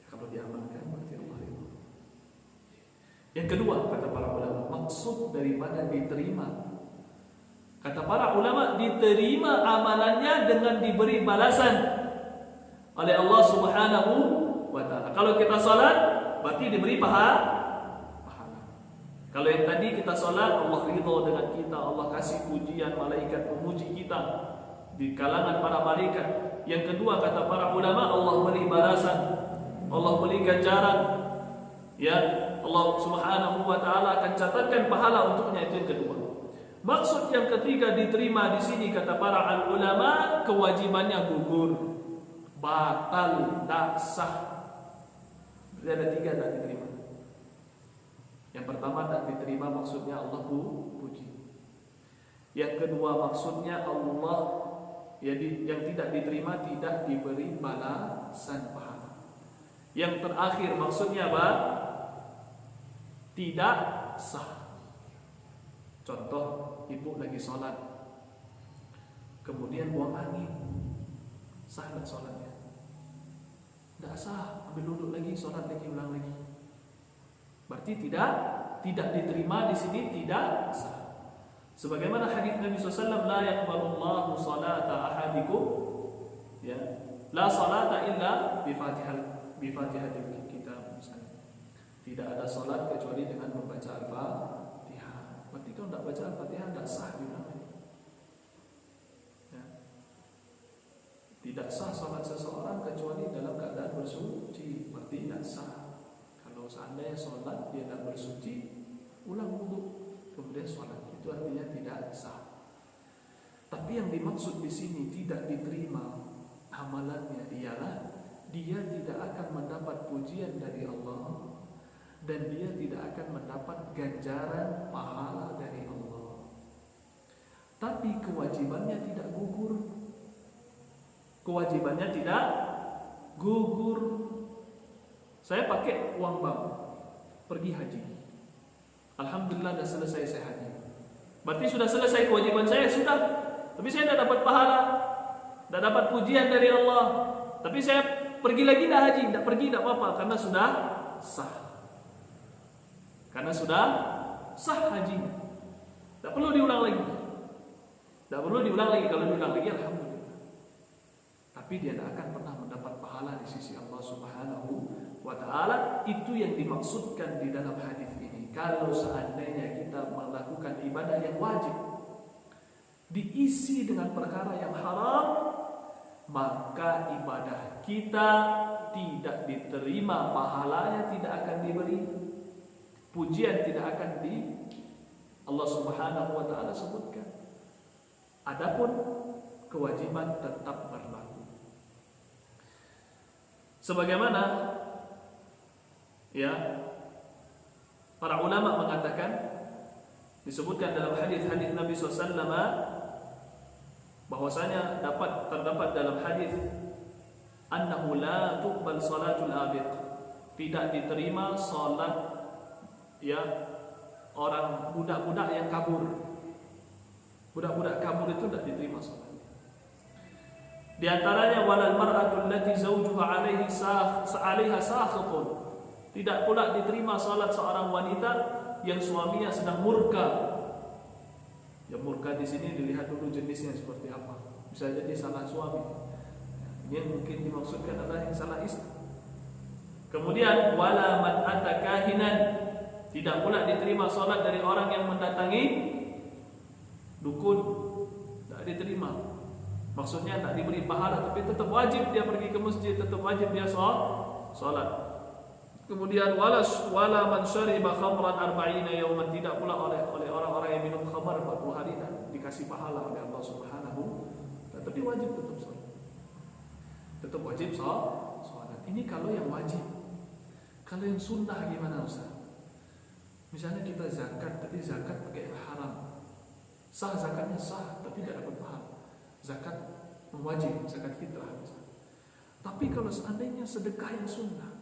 [SPEAKER 1] Kalau diamalkan berarti Allah ridho. Yang kedua, kata para ulama, maksud daripada diterima, kata para ulama, diterima amalannya dengan diberi balasan oleh Allah Subhanahu wa ta'ala. Kalau kita salat berarti diberi pahala. Kalau yang tadi kita salat, Allah ridho dengan kita, Allah kasih pujian, malaikat memuji kita di kalangan para malaikat. Yang kedua, kata para ulama, Allah beri balasan, Allah beri ganjaran. Ya, Allah Subhanahu wa ta'ala akan catatkan pahala untuknya. Itu yang kedua. Maksud yang ketiga diterima di sini, kata para ulama, kewajibannya gugur, batal, tak sah. Berarti ada 3 tak diterima. Yang pertama, tak diterima maksudnya Allah puji. Yang kedua, maksudnya Allah yang tidak diterima tidak diberi balasan pahala. Yang terakhir maksudnya apa? Tidak sah. Contoh, ibu lagi sholat, kemudian buang angin, sah tak sholatnya? Tidak sah. Ambil duduk lagi, sholat lagi, ulang lagi. Berarti tidak diterima di sini, tidak sah. Sebagaimana hadis Nabi SAW, la yaqbalullahu salata ahadikum, ya, la salata illa bi-Fatihatil kitab, misalnya. Tidak ada salat kecuali dengan membaca Al-Fatihah. Berarti kalau tidak baca Al-Fatihah tidak sah juga. Ya. Tidak sah salat seseorang kecuali dalam keadaan bersuci. Berarti tidak sah. Kalau seandainya sholat dia tak bersuci, ulang wudu kemudian sholat, itu artinya tidak sah. Tapi yang dimaksud di sini tidak diterima amalannya ialah dia tidak akan mendapat pujian dari Allah, dan dia tidak akan mendapat ganjaran pahala dari Allah. Tapi kewajibannya tidak gugur. Kewajibannya tidak gugur. Saya pakai uang bank pergi haji, alhamdulillah sudah selesai saya haji. Berarti sudah selesai kewajiban saya, sudah. Tapi saya tidak dapat pahala, tidak dapat pujian dari Allah. Tapi saya pergi lagi dah haji, tidak pergi tidak apa-apa, karena sudah sah. Karena sudah sah haji, tidak perlu diulang lagi. Tidak perlu diulang lagi. Kalau diulang lagi, alhamdulillah. Tapi dia tidak akan pernah mendapat pahala di sisi Allah Subhanahu wa ta'ala. Itu yang dimaksudkan di dalam hadis ini. Kalau seandainya kita melakukan ibadah yang wajib diisi dengan perkara yang haram, maka ibadah kita tidak diterima, pahalanya tidak akan diberi, pujian tidak akan Allah Subhanahu wa taala sebutkan. Adapun kewajiban tetap berlaku. Sebagaimana para ulama mengatakan, disebutkan dalam hadis-hadis Nabi SAW bahwasanya terdapat dalam hadis annahu la tuqbal salatul abiq, tidak diterima salat orang budak-budak yang kabur. Budak-budak kabur itu tidak diterima salatnya. Di antaranya walal mar'atu allati zawjuha 'alaiha sakhitun, tidak pula diterima salat seorang wanita yang suaminya sedang murka. Yang murka di sini dilihat dulu jenisnya seperti apa. Bisa jadi salah suami. Ini yang mungkin dimaksudkan adalah yang salah istri. Kemudian wala man ata kahinan, tidak pula diterima salat dari orang yang mendatangi dukun. Tidak diterima. Maksudnya tak diberi pahala, tapi tetap wajib dia pergi ke masjid, tetap wajib dia salat. Kemudian wala man syariba khamran 40 yawman, tidak pula oleh orang-orang yang minum khamar 40 hari dan dikasih pahala oleh Allah Subhanahu. Tapi wajib tetap salat. Tetap wajib salat. Ini kalau yang wajib. Kalau yang sunnah gimana Ustaz? Misalnya kita zakat, tapi zakat pakai yang haram. Sah zakatnya sah, tapi tidak dapat pahala. Zakat wajib, zakat fitrah misalnya. Tapi kalau seandainya sedekah yang sunnah,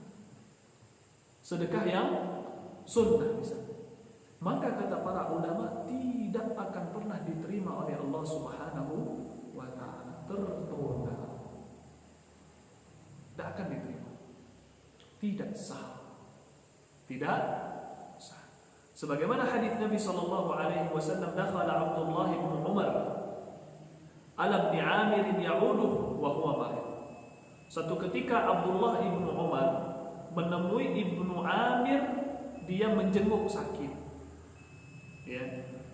[SPEAKER 1] misalnya, maka kata para ulama tidak akan pernah diterima oleh Allah Subhanahu wa ta'ala, tertunda, tidak akan diterima, tidak sah. Sebagaimana hadis Nabi sallallahu alaihi wasallam, dakhala Abdullah bin Umar ala ibn Amir ya'uduhu wa huwa marid. Satu ketika Abdullah bin Umar menemui Ibnu Amir, dia menjenguk sakit.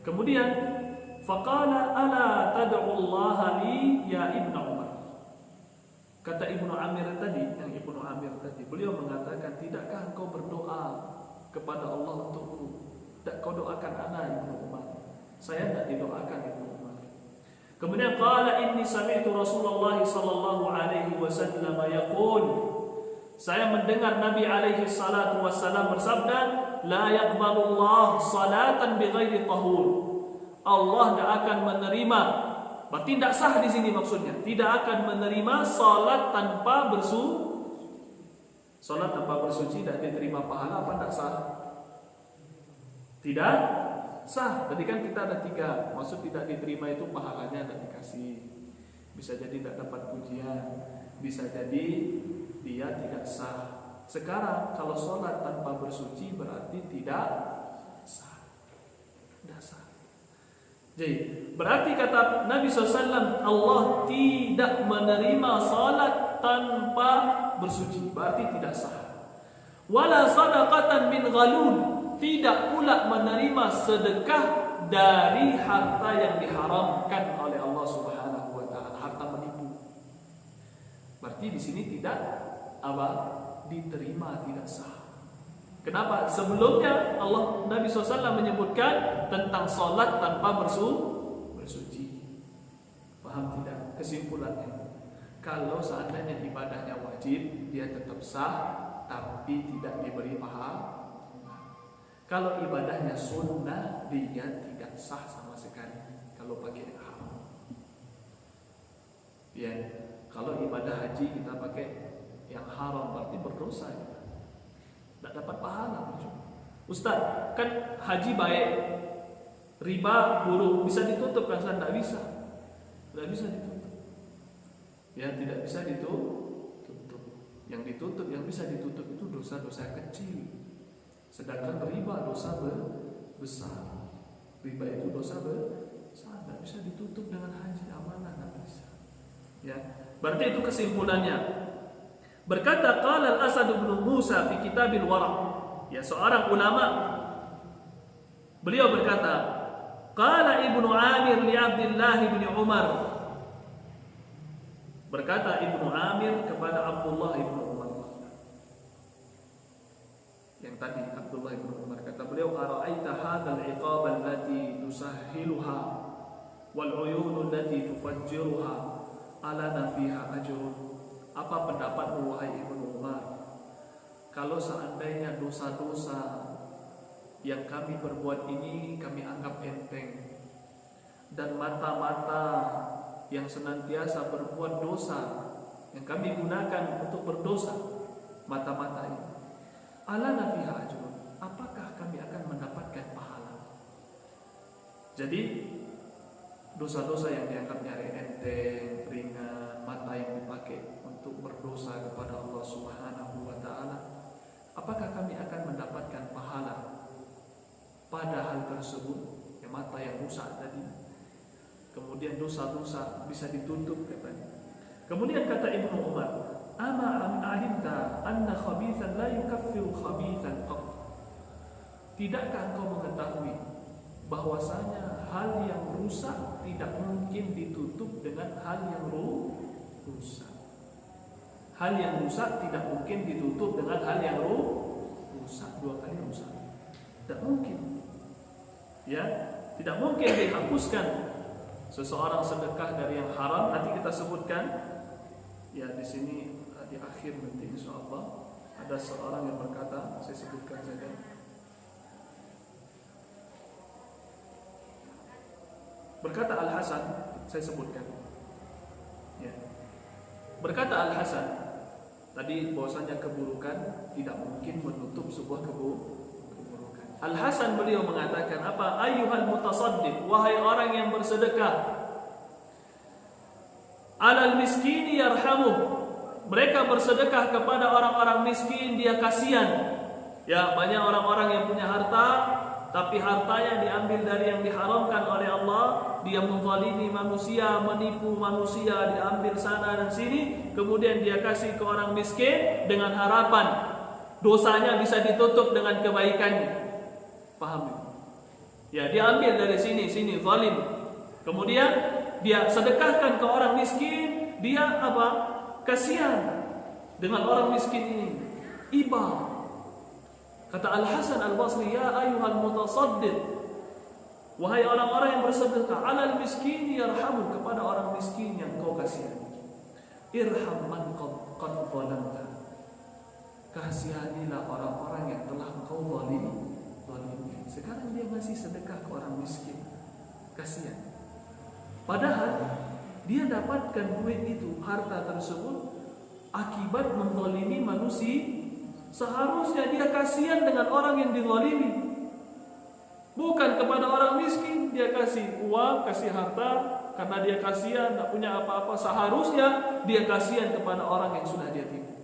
[SPEAKER 1] Kemudian faqala ala tad'u Allah li ya Ibnu Umar. Kata Ibnu Amir tadi, beliau mengatakan, tidakkah engkau berdoa kepada Allah untukku? Tak kau doakan anak Ibnu Umar. Saya tidak didoakan Ibnu Umar. Kemudian qala inni sami'tu Rasulullah sallallahu alaihi wasallam yaqul, saya mendengar Nabi alaihi salatu wassalam bersabda, la yaqbalullah salatan bighairi tahur. Allah tidak akan menerima, berarti tidak sah di sini maksudnya, tidak akan menerima salat tanpa bersuci. Salat tanpa bersuci tidak diterima pahala, apa tidak sah? Tidak sah. Tadi kan kita ada 3, maksud tidak diterima itu pahalanya tidak dikasih. Bisa jadi tidak dapat pujian, bisa jadi dia tidak sah. Sekarang kalau sholat tanpa bersuci berarti tidak sah. Tidak sah. Jadi berarti kata Nabi SAW, Allah tidak menerima sholat tanpa bersuci, berarti tidak sah. Wala sadaqatan min ghalul, tidak pula menerima sedekah dari harta yang diharamkan oleh Allah Subhanahu wa taala, harta menipu. Berarti di sini tidak diterima, tidak sah. Kenapa? Sebelumnya Nabi SAW menyebutkan tentang solat tanpa bersuci. Paham tidak? Kesimpulannya, kalau seandainya ibadahnya wajib, dia tetap sah, tapi tidak diberi pahala. Kalau ibadahnya sunnah, dia tidak sah sama sekali kalau pakai haram. Kalau ibadah haji kita pakai yang haram, berarti berdosa, tidak dapat pahala. Ustaz, kan haji baik, riba buruk, bisa ditutup kan? Tidak bisa, tidak bisa ditutup. Tidak bisa ditutup. Yang ditutup, yang bisa ditutup itu dosa-dosa kecil. Sedangkan riba dosa besar. Riba itu dosa besar, tidak bisa ditutup dengan haji, amanah tidak bisa. Berarti itu kesimpulannya. Berkata qala al-Asad bin Musa fi Kitabil Wara', seorang ulama, beliau berkata, qala Ibnu Amir li Abdullah bin Umar, Berkata Ibnu Amir kepada Abdullah Ibnu Umar, yang tadi Abdullah Ibnu Umar, kata beliau, ara'aita hadzal iqab allati tusahhiluha wal uyun allati tufajjiruha alana fiha ajrun. Apa pendapatmu wahai Ibnu Umar, kalau seandainya dosa-dosa yang kami perbuat ini kami anggap enteng, dan mata-mata yang senantiasa berbuat dosa yang kami gunakan untuk berdosa, mata-mata ini, alana fiha ajrun, apakah kami akan mendapatkan pahala? Jadi dosa-dosa yang dianggapnya enteng, ringan, mata yang dipakai untuk berdosa kepada Allah Subhanahu wa taala, apakah kami akan mendapatkan pahala pada hal tersebut? Ya, mata yang rusak tadi, kemudian dosa-dosa bisa ditutup katanya. Kemudian kata Ibnu Umar, ama alimta anna khabithan la yukaffiru khabithan qat. Tidakkah engkau mengetahui bahwasanya hal yang rusak tidak mungkin ditutup dengan hal yang rusak. Hal yang rusak tidak mungkin ditutup dengan hal yang rusak. Dua kali rusak, tidak mungkin. Ya, tidak mungkin dihapuskan seseorang sedekah dari yang haram. Nanti kita sebutkan ya di sini di akhir nanti insyaallah ada seorang yang berkata, saya sebutkan saja. Berkata Al-Hasan, saya sebutkan. Ya. Berkata Al-Hasan tadi bahwasanya keburukan tidak mungkin menutup sebuah keburukan. Al-Hasan beliau mengatakan apa? Ayyuhal mutasaddiq, wahai orang yang bersedekah, alal miskini yarhamuh, mereka bersedekah kepada orang-orang miskin, dia kasihan. Ya, banyak orang-orang yang punya harta, tapi hartanya diambil dari yang diharamkan oleh Allah. Dia menzalimi manusia, menipu manusia, diambil sana dan sini, kemudian dia kasih ke orang miskin dengan harapan dosanya bisa ditutup dengan kebaikannya. Paham? Ya, dia ambil dari sini zalim. Kemudian dia sedekahkan ke orang miskin, dia apa? Kasihan dengan orang miskin ini. Iba. Kata Al-Hasan Al-Basri, ya ayyuhal mutasaddiq, wahai orang-orang yang bersedekah, alal miskin yarhamu, kepada orang miskin yang kau kasihan. Irham man qad zalamta, kasihanilah orang-orang yang telah engkau zalimi. Sekarang dia masih sedekah ke orang miskin, kasihan. Padahal dia dapatkan duit itu, harta tersebut akibat menzalimi manusia. Seharusnya dia kasihan dengan orang yang dizalimi, bukan kepada orang miskin. Dia kasih uang, kasih harta karena dia kasihan, tak punya apa-apa. Seharusnya dia kasihan kepada orang yang sudah dia tipu.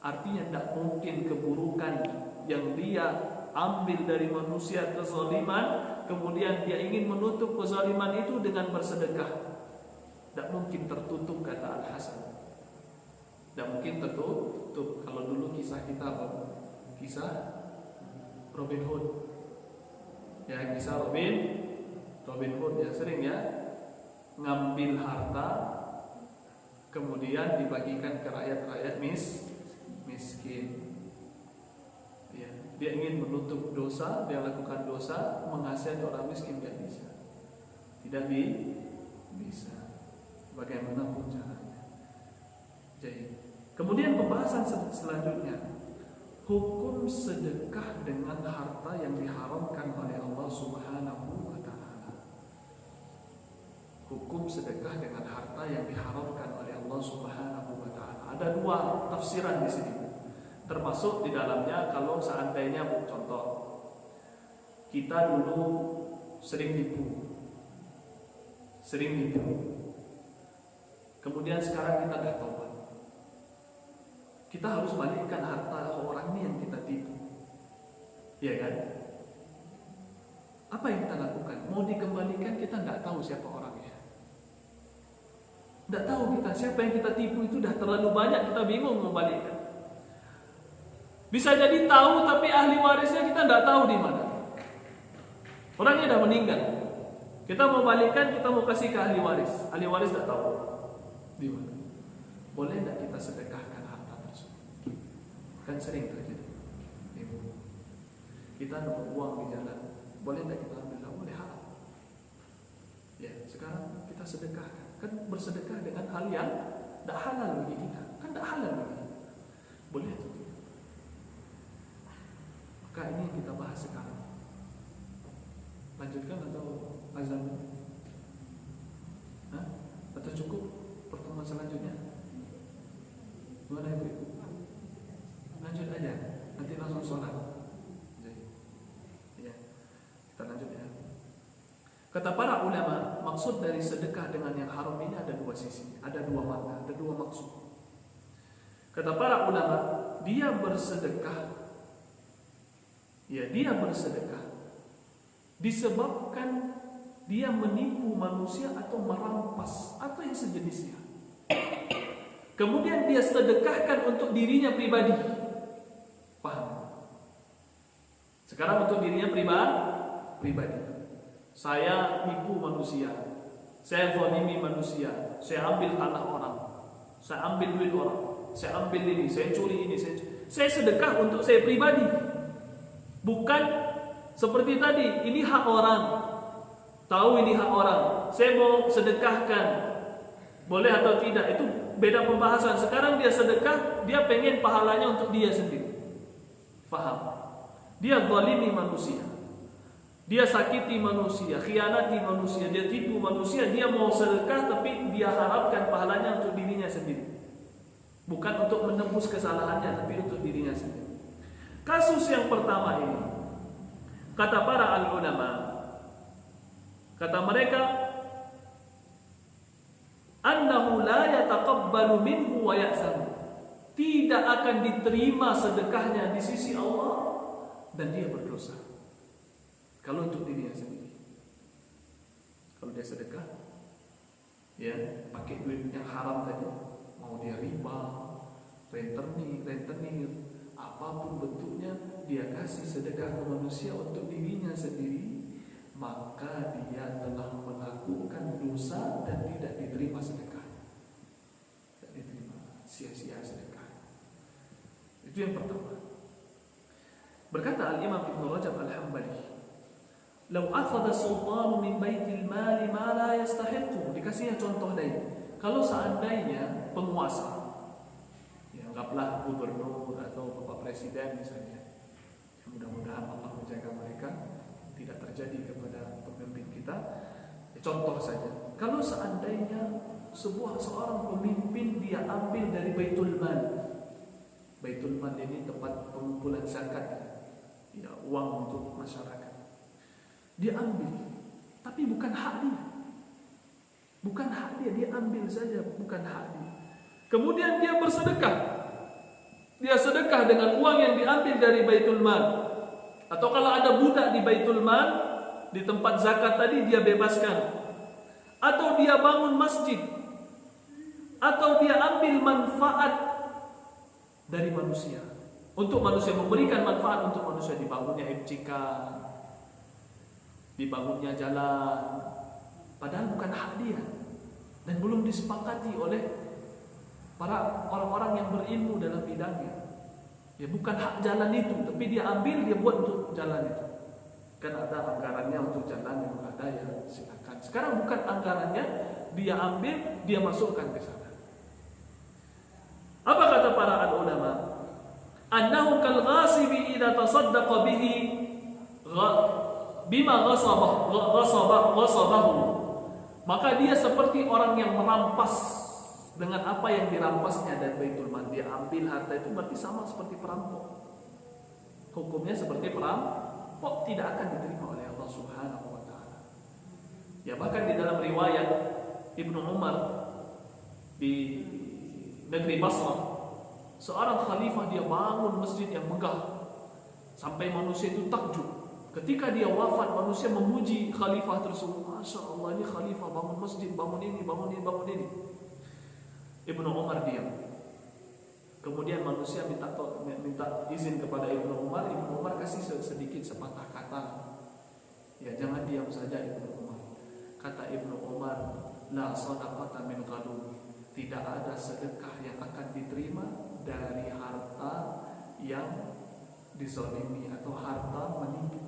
[SPEAKER 1] Artinya tidak mungkin keburukan yang dia ambil dari manusia, kezaliman, kemudian dia ingin menutup kezaliman itu dengan bersedekah. Tidak mungkin tertutup, kata Al-Hasan. Tidak mungkin tertutup. Kalau dulu kisah kita apa? Kisah Robin Hood. Ya, kisah Robin Hood ya, sering ya ngambil harta kemudian dibagikan ke rakyat-rakyat miskin. Ya, dia ingin menutup dosa, dia lakukan dosa, mengasihani orang miskin, tidak bisa. Tidak bisa. Bagaimanapun caranya. Jadi, kemudian pembahasan selanjutnya, hukum sedekah dengan harta yang diharamkan oleh Allah Subhanahu wa taala. Hukum sedekah dengan harta yang diharamkan oleh Allah Subhanahu wa taala. Ada dua tafsiran di sini. Termasuk di dalamnya kalau seandainya, contoh, kita dulu sering nipu. Kemudian sekarang kita dah taubat. Kita harus balikkan harta orang ini yang kita tipu. Iya kan? Apa yang kita lakukan? Mau dikembalikan, kita nggak tahu siapa orangnya. Nggak tahu kita siapa yang kita tipu, itu dah terlalu banyak, kita bingung mau balikkan. Bisa jadi tahu, tapi ahli warisnya kita tidak tahu di mana. Orangnya sudah meninggal. Kita mau balikkan, kita mau kasih ke ahli waris. Ahli waris tidak tahu. Di mana? Boleh tidak kita sedekahkan harta tersebut? Kan sering terjadi. Kita dapat uang di jalan, boleh tidak kita ambil? Tidak boleh, haram. Ya, sekarang kita sedekahkan. Kan bersedekah dengan hal yang tidak halal bagi kita. Kan tidak halal bagi kita. Boleh atau tidak? Maka ini yang kita bahas sekarang. Lanjutkan atau azan? Hah? Atau cukup pertemuan selanjutnya? Gimana Ibu? Lanjut aja, nanti langsung sholat. Ya, kita lanjut ya. Kata para ulama, maksud dari sedekah dengan yang haram ini ada dua sisi, ada dua makna, ada dua maksud. Kata para ulama, dia bersedekah, ya dia bersedekah disebabkan dia menipu manusia atau merampas atau yang sejenisnya. Kemudian dia sedekahkan untuk dirinya pribadi. Paham? Sekarang untuk dirinya pribadi. Saya nipu manusia, saya zalimi manusia, saya ambil tanah orang, saya ambil duit orang, saya ambil ini, saya curi ini, saya sedekah untuk saya pribadi. Bukan seperti tadi, ini hak orang. Tahu ini hak orang, saya mau sedekahkan. Boleh atau tidak, itu beda pembahasan. Sekarang dia sedekah, dia pengen pahalanya untuk dia sendiri. Faham? Dia zalimi manusia, dia sakiti manusia, khianati manusia, dia tipu manusia. Dia mau sedekah tapi dia harapkan pahalanya untuk dirinya sendiri. Bukan untuk menembus kesalahannya, tapi untuk dirinya sendiri. Kasus yang pertama ini, kata para al-ulama, kata mereka, annahu la yataqabbalu minhu wa ya'samu. Tidak akan diterima sedekahnya di sisi Allah dan dia berdosa. Kalau untuk dirinya sendiri. Kalau dia sedekah, ya pakai duit yang haram tadi, mau dia riba, rentenir, apapun bentuknya, dia kasih sedekah ke manusia untuk dirinya sendiri, maka dia telah melakukan dosa dan tidak diterima sedekah. Tidak diterima, sia-sia sedekah. Itu yang pertama. Berkata Al-Imam Ibn Rajab Al-Hambali, "Lau akhadha sultanu min baitil mali ma la yastahiqu." Dikasihnya contoh lain. Kalau seandainya penguasa, ya anggaplah gubernur atau bapak presiden misalnya, mudah-mudahan Allah menjaga mereka tidak terjadi kepada pemimpin kita. Contoh saja, kalau seandainya seorang pemimpin dia ambil dari Baitul Mal. Baitul Mal ini tempat pengumpulan zakat, ya uang untuk masyarakat. Dia ambil, tapi bukan hak dia. Bukan hak dia, dia ambil saja, bukan hak dia. Kemudian dia bersedekah. Dia sedekah dengan uang yang diambil dari Baitul Mal. Atau kalau ada budak di Baitul Mal, di tempat zakat tadi dia bebaskan. Atau dia bangun masjid. Atau dia ambil manfaat dari manusia. Untuk manusia, memberikan manfaat untuk manusia, dibangunnya MCK, dibangunnya jalan, padahal bukan hak dia dan belum disepakati oleh para orang-orang yang berilmu dalam bidangnya. Ya bukan hak jalan itu, tapi dia ambil, dia buat untuk jalan itu. Kan ada anggarannya untuk jalan yang ada, ya silakan. Sekarang bukan anggarannya, dia ambil, dia masukkan ke sana. Apa kata para ulama? Annahu kal ghasibi idza tasaddaqa bihi bima ghasabahu. Maka dia seperti orang yang merampas dengan apa yang dirampasnya dari Baitul Mal. Dia ambil harta itu, berarti sama seperti perampok. Hukumnya seperti perampok, tidak akan diterima oleh Allah Subhanahu wa taala. Ya bahkan di dalam riwayat Ibnu Umar di negeri Basrah, seorang khalifah dia bangun masjid yang megah sampai manusia itu takjub. Ketika dia wafat, manusia memuji khalifah tersebut. Masya Allah, ini khalifah bangun masjid, bangun ini, bangun ini, bangun ini. Ibnu Umar diam. Kemudian manusia minta izin kepada Ibnu Umar. Ibnu Umar kasih sedikit sepatah kata. Ya jangan diam saja Ibnu Umar. Kata Ibnu Umar, la sadaqata min ghadum. tidak ada sedekah yang akan diterima dari harta yang dizalimi atau harta menipu.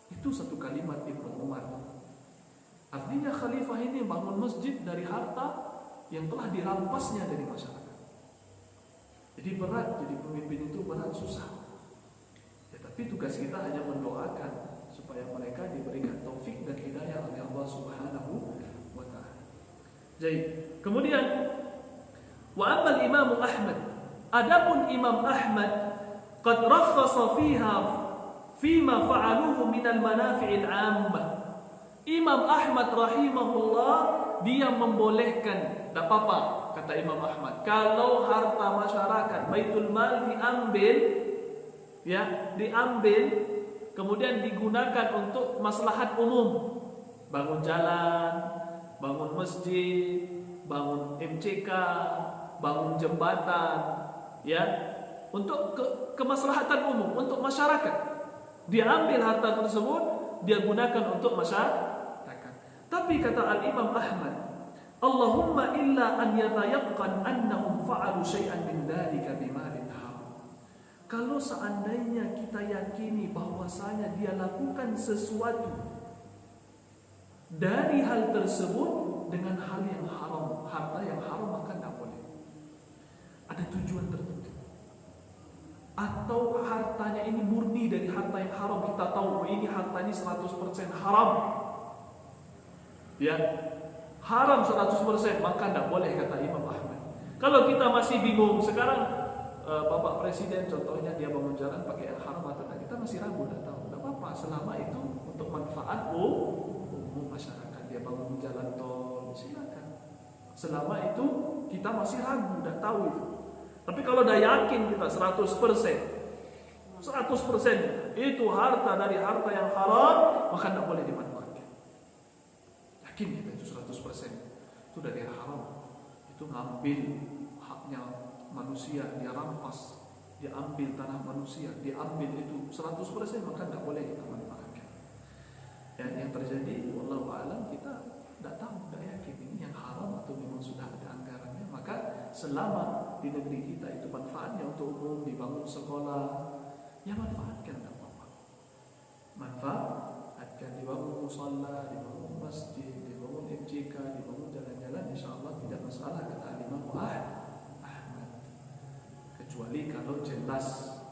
[SPEAKER 1] Itu satu kalimat Ibnu Umar. Artinya khalifah ini bangun masjid dari harta yang telah dirampasnya dari masyarakat. Jadi berat, jadi pemimpin itu berat, susah. Ya, tapi tugas kita hanya mendoakan supaya mereka diberikan taufik dan hidayah oleh Allah Subhanahu wa taala. Jadi, kemudian wa amma Imam Ahmad, adapun Imam Ahmad qad rakhasa fima fa'aluhu min al-manafi'il 'ammah. Imam Ahmad rahimahullah dia membolehkan, tak apa-apa kata Imam Ahmad, kalau harta masyarakat Baitul Mal diambil, ya, diambil kemudian digunakan untuk maslahat umum, bangun jalan, bangun masjid, bangun MCK, bangun jembatan, ya, untuk kemaslahatan umum, untuk masyarakat. Dia ambil harta tersebut, dia gunakan untuk masyarakat. Tapi kata Al-Imam Ahmad, Allahumma illa an yatayaqqan annahum fa'alu syai'an min dzalika bimalin haram. Kalau seandainya kita yakini bahwasanya dia lakukan sesuatu dari hal tersebut dengan hal yang haram, harta yang haram, maka tidak boleh. Ada tujuan tertentu. Atau hartanya ini murni dari harta yang haram, kita tahu ini harta ini 100% haram. Ya, haram 100%, maka tidak boleh kata Imam Ahmad. Kalau kita masih bingung, sekarang Bapak Presiden contohnya dia bangun jalan pakai yang haram atau tidak, kita masih ragu, tidak tahu. Tidak apa-apa, selama itu untuk manfaat umum masyarakat. Dia bangun jalan tol, silakan. Selama itu kita masih ragu, tidak tahu itu. Tapi kalau dah yakin kita 100% itu harta dari harta yang haram, maka tidak boleh dimanfaatkan. Yakin kita itu 100% itu dari haram, itu ngambil haknya manusia, dia rampas, dia ambil tanah manusia, dia ambil itu 100%, maka tidak boleh kita manfaatkan. Dan yang terjadi, wallahu a'lam, kita tidak tahu, tidak yakin ini yang haram atau memang sudah ada anggarannya. Maka selama di negeri kita itu manfaatnya untuk umum, dibangun sekolah, ya manfaatkan, tidak apa-apa. Manfaatkan, dibangun musalla, dibangun masjid, dibangun MCK, dibangun jalan-jalan, insyaAllah tidak masalah kata Imam Ahmad. Kecuali kalau jelas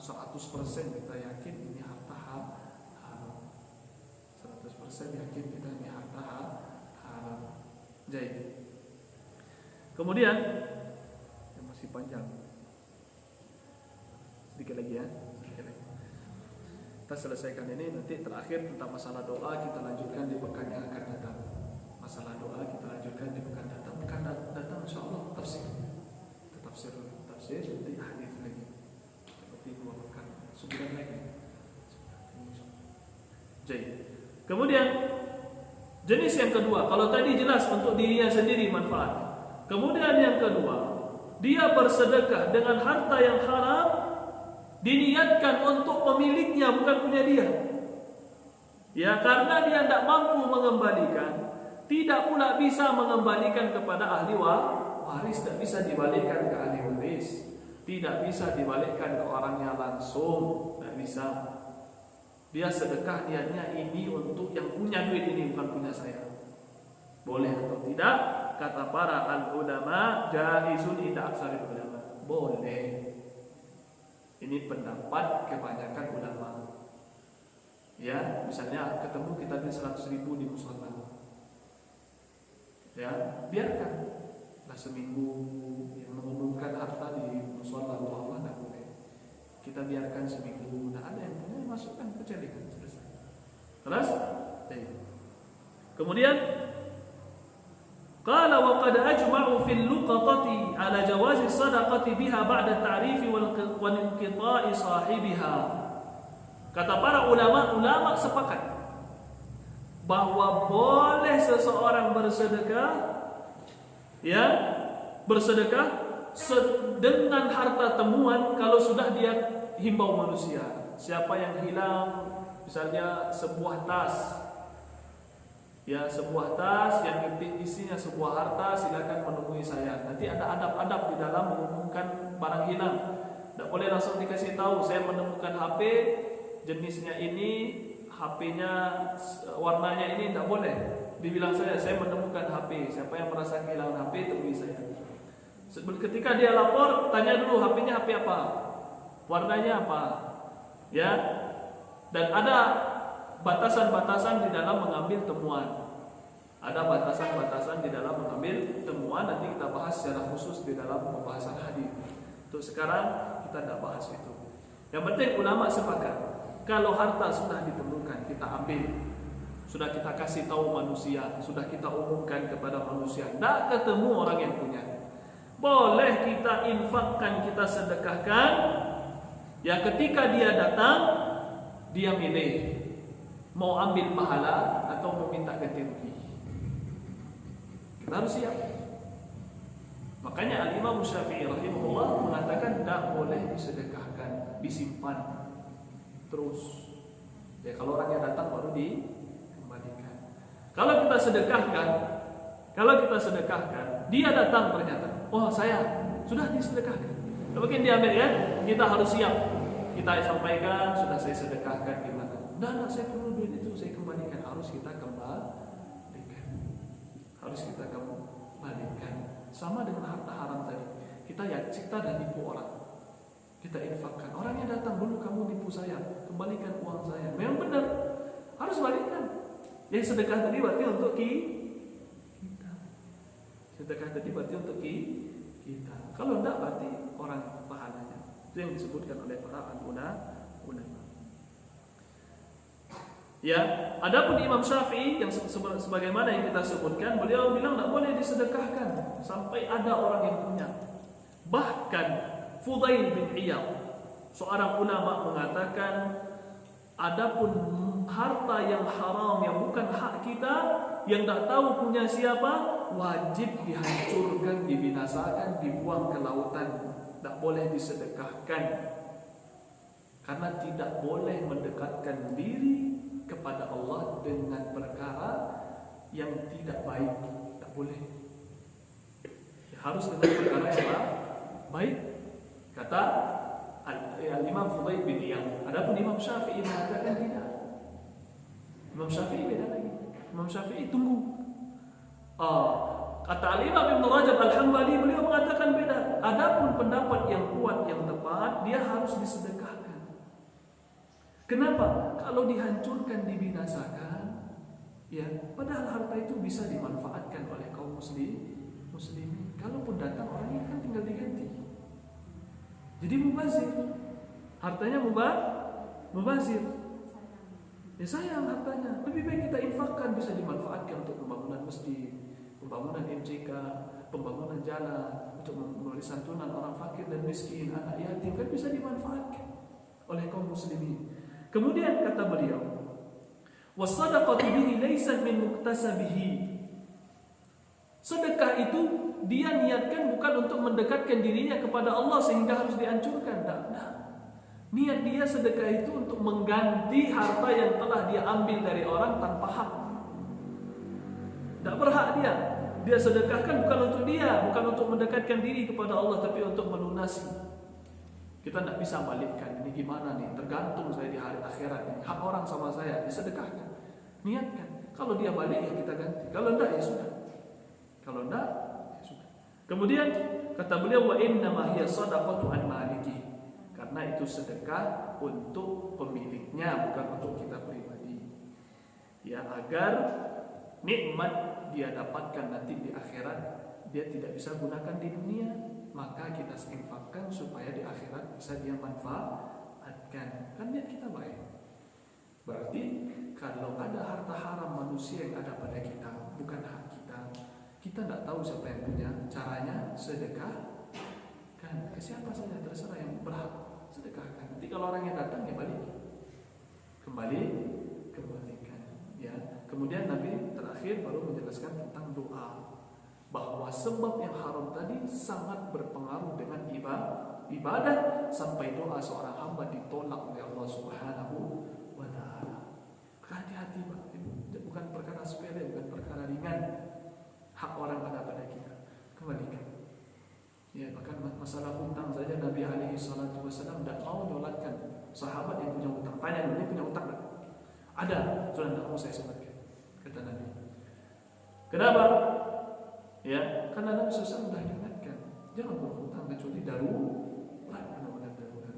[SPEAKER 1] 100% kita yakin ini harta haram, 100% yakin kita ini harta haram. Jadi kemudian yang masih panjang, sedikit lagi ya, sedikit lagi. Kita selesaikan ini, nanti terakhir tentang masalah doa kita lanjutkan di pekan yang akan datang. Masalah doa kita lanjutkan di pekan datang. Pekan datang insyaallah tafsir nanti hadis lagi seperti 2 pekan, sebulan lagi. Jadi kemudian jenis yang kedua, kalau tadi jelas untuk dirinya sendiri manfaat. Kemudian yang kedua, dia bersedekah dengan harta yang haram, diniatkan untuk pemiliknya, bukan punya dia. Ya, karena dia tidak mampu mengembalikan, tidak pula bisa mengembalikan kepada ahli waris, tidak bisa dibalikkan ke ahli waris, tidak bisa dibalikkan ke orangnya langsung, tidak bisa. Dia sedekah niatnya ini untuk yang punya duit ini, bukan punya saya. Boleh atau tidak? Kata para al-ulama, jaizun inda aksaril ulama. Boleh. Ini pendapat kebanyakan ulama. Ya, misalnya ketemu kita di 100.000 di mushola. Ya, biarkan. Lah seminggu yang mengumumkan harta di mushola Allah tidak boleh. Kita biarkan seminggu. Nah, ada yang punya masukkan ke celengan, selesai. Terus, kemudian qala wa qad ajma'u fil luqatati ala jawazi sadaqati biha ba'da ta'rifi wal inqita'i sahibiha. Kata para ulama sepakat bahwa boleh seseorang bersedekah, ya, bersedekah dengan harta temuan kalau sudah dia himbau manusia. Siapa yang hilang misalnya sebuah tas, Ya, sebuah tas yang isinya sebuah harta, silakan menemui saya. Nanti ada adab-adab di dalam mengumumkan barang hilang. Tidak boleh langsung dikasih tahu saya menemukan HP jenisnya ini, HP-nya warnanya ini, tidak boleh. Dibilang saya menemukan HP. Siapa yang merasa kehilangan HP temui saya. Ketika dia lapor, tanya dulu HP-nya HP apa, warnanya apa, ya. Dan ada batasan-batasan di dalam mengambil temuan. Ada batasan-batasan di dalam mengambil temuan. Nanti kita bahas secara khusus di dalam pembahasan hadis. Untuk sekarang kita tidak bahas itu. Yang penting ulama sepakat, kalau harta sudah ditemukan kita ambil, sudah kita kasih tahu manusia, sudah kita umumkan kepada manusia, tidak ketemu orang yang punya, boleh kita infakkan, kita sedekahkan. Ya, ketika dia datang, dia milih mau ambil pahala atau mau minta ganti rugi. Kita harus siap. Makanya Al-Imam Syafi'i rahimahullah mengatakan tidak boleh disedekahkan, disimpan terus. Ya, kalau orangnya datang baru dikembalikan. Kalau kita sedekahkan, dia datang ternyata, oh saya sudah disedekahkan. Mungkin dia ambil, ya, kita harus siap. Kita sampaikan sudah saya sedekahkan gimana? Nah, saya perlu duit itu, saya kembalikan. Harus kita kembalikan. Sama dengan harta haram tadi. Kita dan nipu orang. Kita infakkan. Orangnya datang, dulu kamu nipu saya, kembalikan uang saya. Memang benar, harus balikkan. Yang sedekah tadi berarti untuk kita. Sedekah tadi berarti untuk kita. Kalau tidak berarti orang pahalanya. Itu yang disebutkan oleh para ulama. Ya, adapun Imam Syafi'i yang sebagaimana yang kita sebutkan, beliau bilang tidak boleh disedekahkan sampai ada orang yang punya. Bahkan Fudail bin Iyad, seorang ulama, mengatakan adapun harta yang haram yang bukan hak kita, yang tak tahu punya siapa, wajib dihancurkan, dibinasakan, dibuang ke lautan. Tak boleh disedekahkan, karena tidak boleh mendekatkan diri kepada Allah dengan perkara yang tidak baik. Tak boleh, ya, harus dengan perkara yang baik. Kata Al-Imam Fudail bin Iyad. Adapun Imam Syafi'i mengatakan tidak. Imam Syafi'i beda lagi. Imam Syafi'i tunggu. Kata Al-Imam Ibn Rajab Al-Hambali, beliau mengatakan beda. Adapun pendapat yang kuat, yang tepat, dia harus disedekahkan. Kenapa? Kalau dihancurkan, dibinasakan, ya, padahal harta itu bisa dimanfaatkan oleh kaum muslimin. Kalaupun datang orangnya kan tinggal diganti. Jadi mubazir, hartanya mubazir. Ya, sayang hartanya. Lebih baik kita infakkan, bisa dimanfaatkan untuk pembangunan masjid, pembangunan MCK, pembangunan jalan, untuk memberi santunan orang fakir dan miskin, anak yatim, kan bisa dimanfaatkan oleh kaum muslimin. Kemudian kata beliau, was-sadaqatu bihi laysat min muktasabihi. Sedekah itu dia niatkan bukan untuk mendekatkan dirinya kepada Allah sehingga harus dihancurkan. Tidak. Niat dia sedekah itu untuk mengganti harta yang telah dia ambil dari orang tanpa hak. Tidak berhak dia. Dia sedekahkan bukan untuk dia, bukan untuk mendekatkan diri kepada Allah, tapi untuk melunasi. Kita tidak bisa balikkan, ini gimana nih, tergantung saya di hari akhirat ini. Hak orang sama saya, disedekahkan. Niatkan, kalau dia balik ya kita ganti, kalau tidak ya sudah. Kalau tidak ya sudah. Kemudian kata beliau, wa innama hiya shadaqatu an maliki. Karena itu sedekah untuk pemiliknya, bukan untuk kita pribadi. Ya, agar nikmat dia dapatkan nanti di akhirat, dia tidak bisa gunakan di dunia, maka kita infakkan supaya di akhirat bisa dia manfaatkan. Kan niat kita baik. Berarti kalau ada harta haram manusia yang ada pada kita, bukan hak kita, kita tidak tahu siapa yang punya, caranya sedekah kan ke siapa saja, terserah yang berhak sedekahkan. Nanti kalau orang yang datang ya balik, kembalikan. Ya. Kemudian Nabi terakhir baru menjelaskan tentang doa, bahwa sebab yang haram tadi sangat berpengaruh dengan ibadah sampai doa seorang hamba ditolak oleh Allah Subhanahu wa taala. Hati-hati, Pak. Bukan perkara sepele, bukan perkara ringan. Hak orang ada pada kita, kembalikan. Ya, bahkan masalah hutang saja Nabi alaihi salatu wasallam tidak mau nyolatkan sahabat yang punya hutang. Tanya, ini punya hutang tak? Ada, sudah tidak mau saya solatkan, kata Nabi. Kenapa? Ya, karena Nabi SAW sudah ingatkan, jangan berhutang kecuali darurat, benar-benar darurat.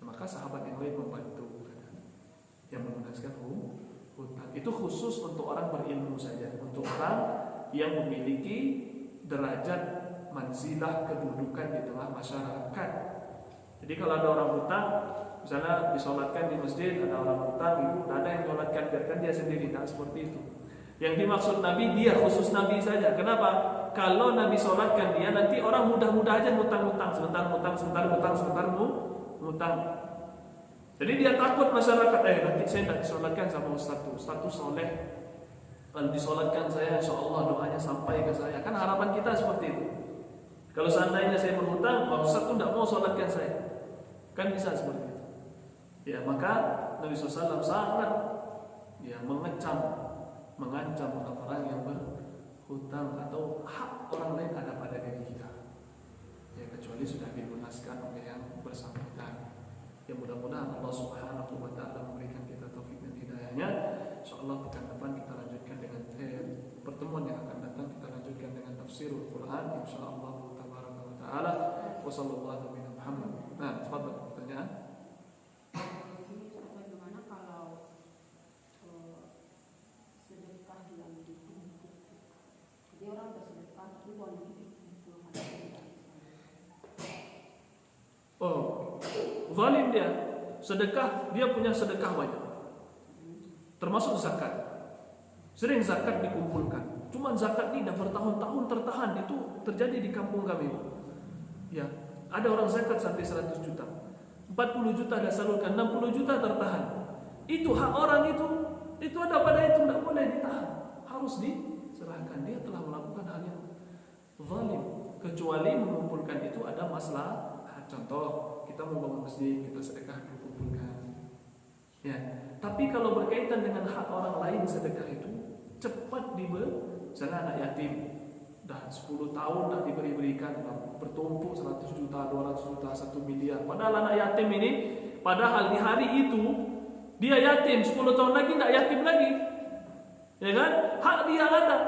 [SPEAKER 1] Maka sahabat yang lain membantu, yang melunaskan hutang. Itu khusus untuk orang berilmu saja, untuk orang yang memiliki derajat manzilah kedudukan di tengah masyarakat. Jadi kalau ada orang hutang, misalnya disolatkan di masjid, ada orang hutang, itu ada yang solatkan, biarkan dia sendiri, tak seperti itu. Yang dimaksud Nabi, dia khusus Nabi saja. Kenapa? Kalau Nabi solatkan dia, nanti orang mudah-mudah aja ngutang-ngutang, sebentar ngutang, sebentar ngutang, sebentar ngutang. Jadi dia takut masyarakat, nanti saya tidak disolatkan sama Ustaz soleh. Kalau disolatkan saya, insya Allah doanya sampai ke saya. Kan harapan kita seperti itu. Kalau seandainya saya berhutang, Pak Ustaz itu tidak mau solatkan saya, kan bisa seperti itu. Ya, maka Nabi SAW sangat mengancam orang yang berhutang atau hak orang lain ada pada diri kita. Ya, kecuali sudah dilunaskan oleh yang bersangkutan. Ya, mudah-mudahan Allah Subhanahu wa taala memberikan kita taufik dan hidayahnya. Insyaallah pekan depan kita lanjutkan dengan pertemuan yang akan datang, kita lanjutkan dengan tafsirul Quran insyaallah taala. Wassallallahu alaihi Muhammad. Nah, tafadhal pertanyaan.
[SPEAKER 2] Bagaimana kalau sedekah yang ditumpuk? Jadi orang bersedekah tapi uangnya dikumpulkan.
[SPEAKER 1] Oh, zalim dia. Sedekah, dia punya sedekah banyak. Termasuk zakat. Sering zakat dikumpulkan. Cuman zakat ini dah bertahun-tahun tertahan. Itu terjadi di kampung kami. Ya, ada orang zakat sampai 100 juta. 40 juta dah salurkan, 60 juta tertahan. Itu hak orang itu ada pada itu, tidak boleh ditahan. Harus diserahkan. Dia telah melakukan hal yang zalim. Kecuali mengumpulkan itu ada masalah. Contoh, kita membangun masjid, kita sedekah dikumpulkan. Ya, tapi kalau berkaitan dengan hak orang lain sedekah itu cepat misalnya anak yatim dah 10 tahun dah diberikan bertumpuk 100 juta, 200 juta, 1 miliar. Padahal anak yatim ini, padahal di hari itu dia yatim, 10 tahun lagi tidak yatim lagi. Ya kan? Hak dia ada.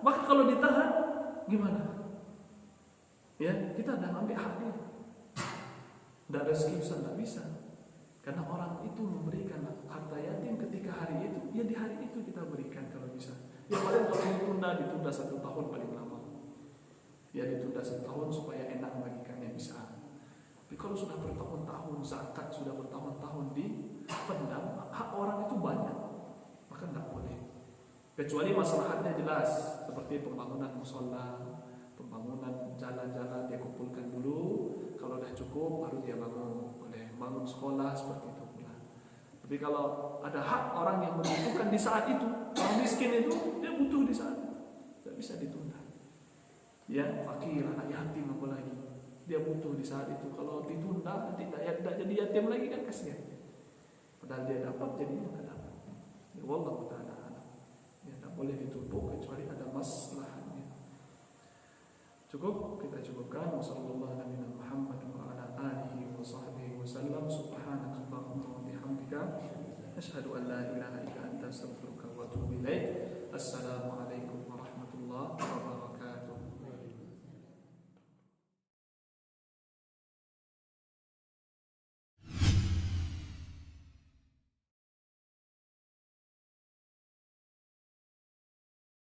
[SPEAKER 1] Maka kalau ditahan gimana? Ya, kita dah ambil hak dia. Tidak ada excuse, tidak bisa. Karena orang itu memberikan harta yatim ketika hari itu, ya di hari itu kita berikan kalau bisa. Ya paling kalau ditunda 1 tahun paling lama. Ya ditunda 1 tahun supaya enak bagikannya bisa. Tapi kalau sudah bertahun-tahun, zakat sudah bertahun-tahun dipendam, hak orang itu banyak, maka tidak boleh. Kecuali masalahnya jelas, seperti pembangunan mushola, pembangunan jalan-jalan dia kumpulkan dulu. Kalau dah cukup baru dia bangun sekolah seperti itu pula. Tapi kalau ada hak orang yang membutuhkan di saat itu, orang miskin itu dia butuh di saat itu, tidak bisa ditunda. Ya, fakir, anak yatim apalagi, dia butuh di saat itu. Kalau ditunda nanti tidak jadi yatim lagi kan kasihan. Padahal dia dapat jadinya tidak dapat. Ya wallahu ta'ala. Ya tidak boleh ditumpuk kecuali ada maslahahnya. Cukup, kita cukupkan. Wassallallahu alaihi Muhammad wa ala alihi wa sahbihi wasallam. Subhanakallahumma wa bihamdika asyhadu an la ilaha illa anta astaghfiruka wa atubu ilaik. Assalamualaikum warahmatullahi wabarakatuh.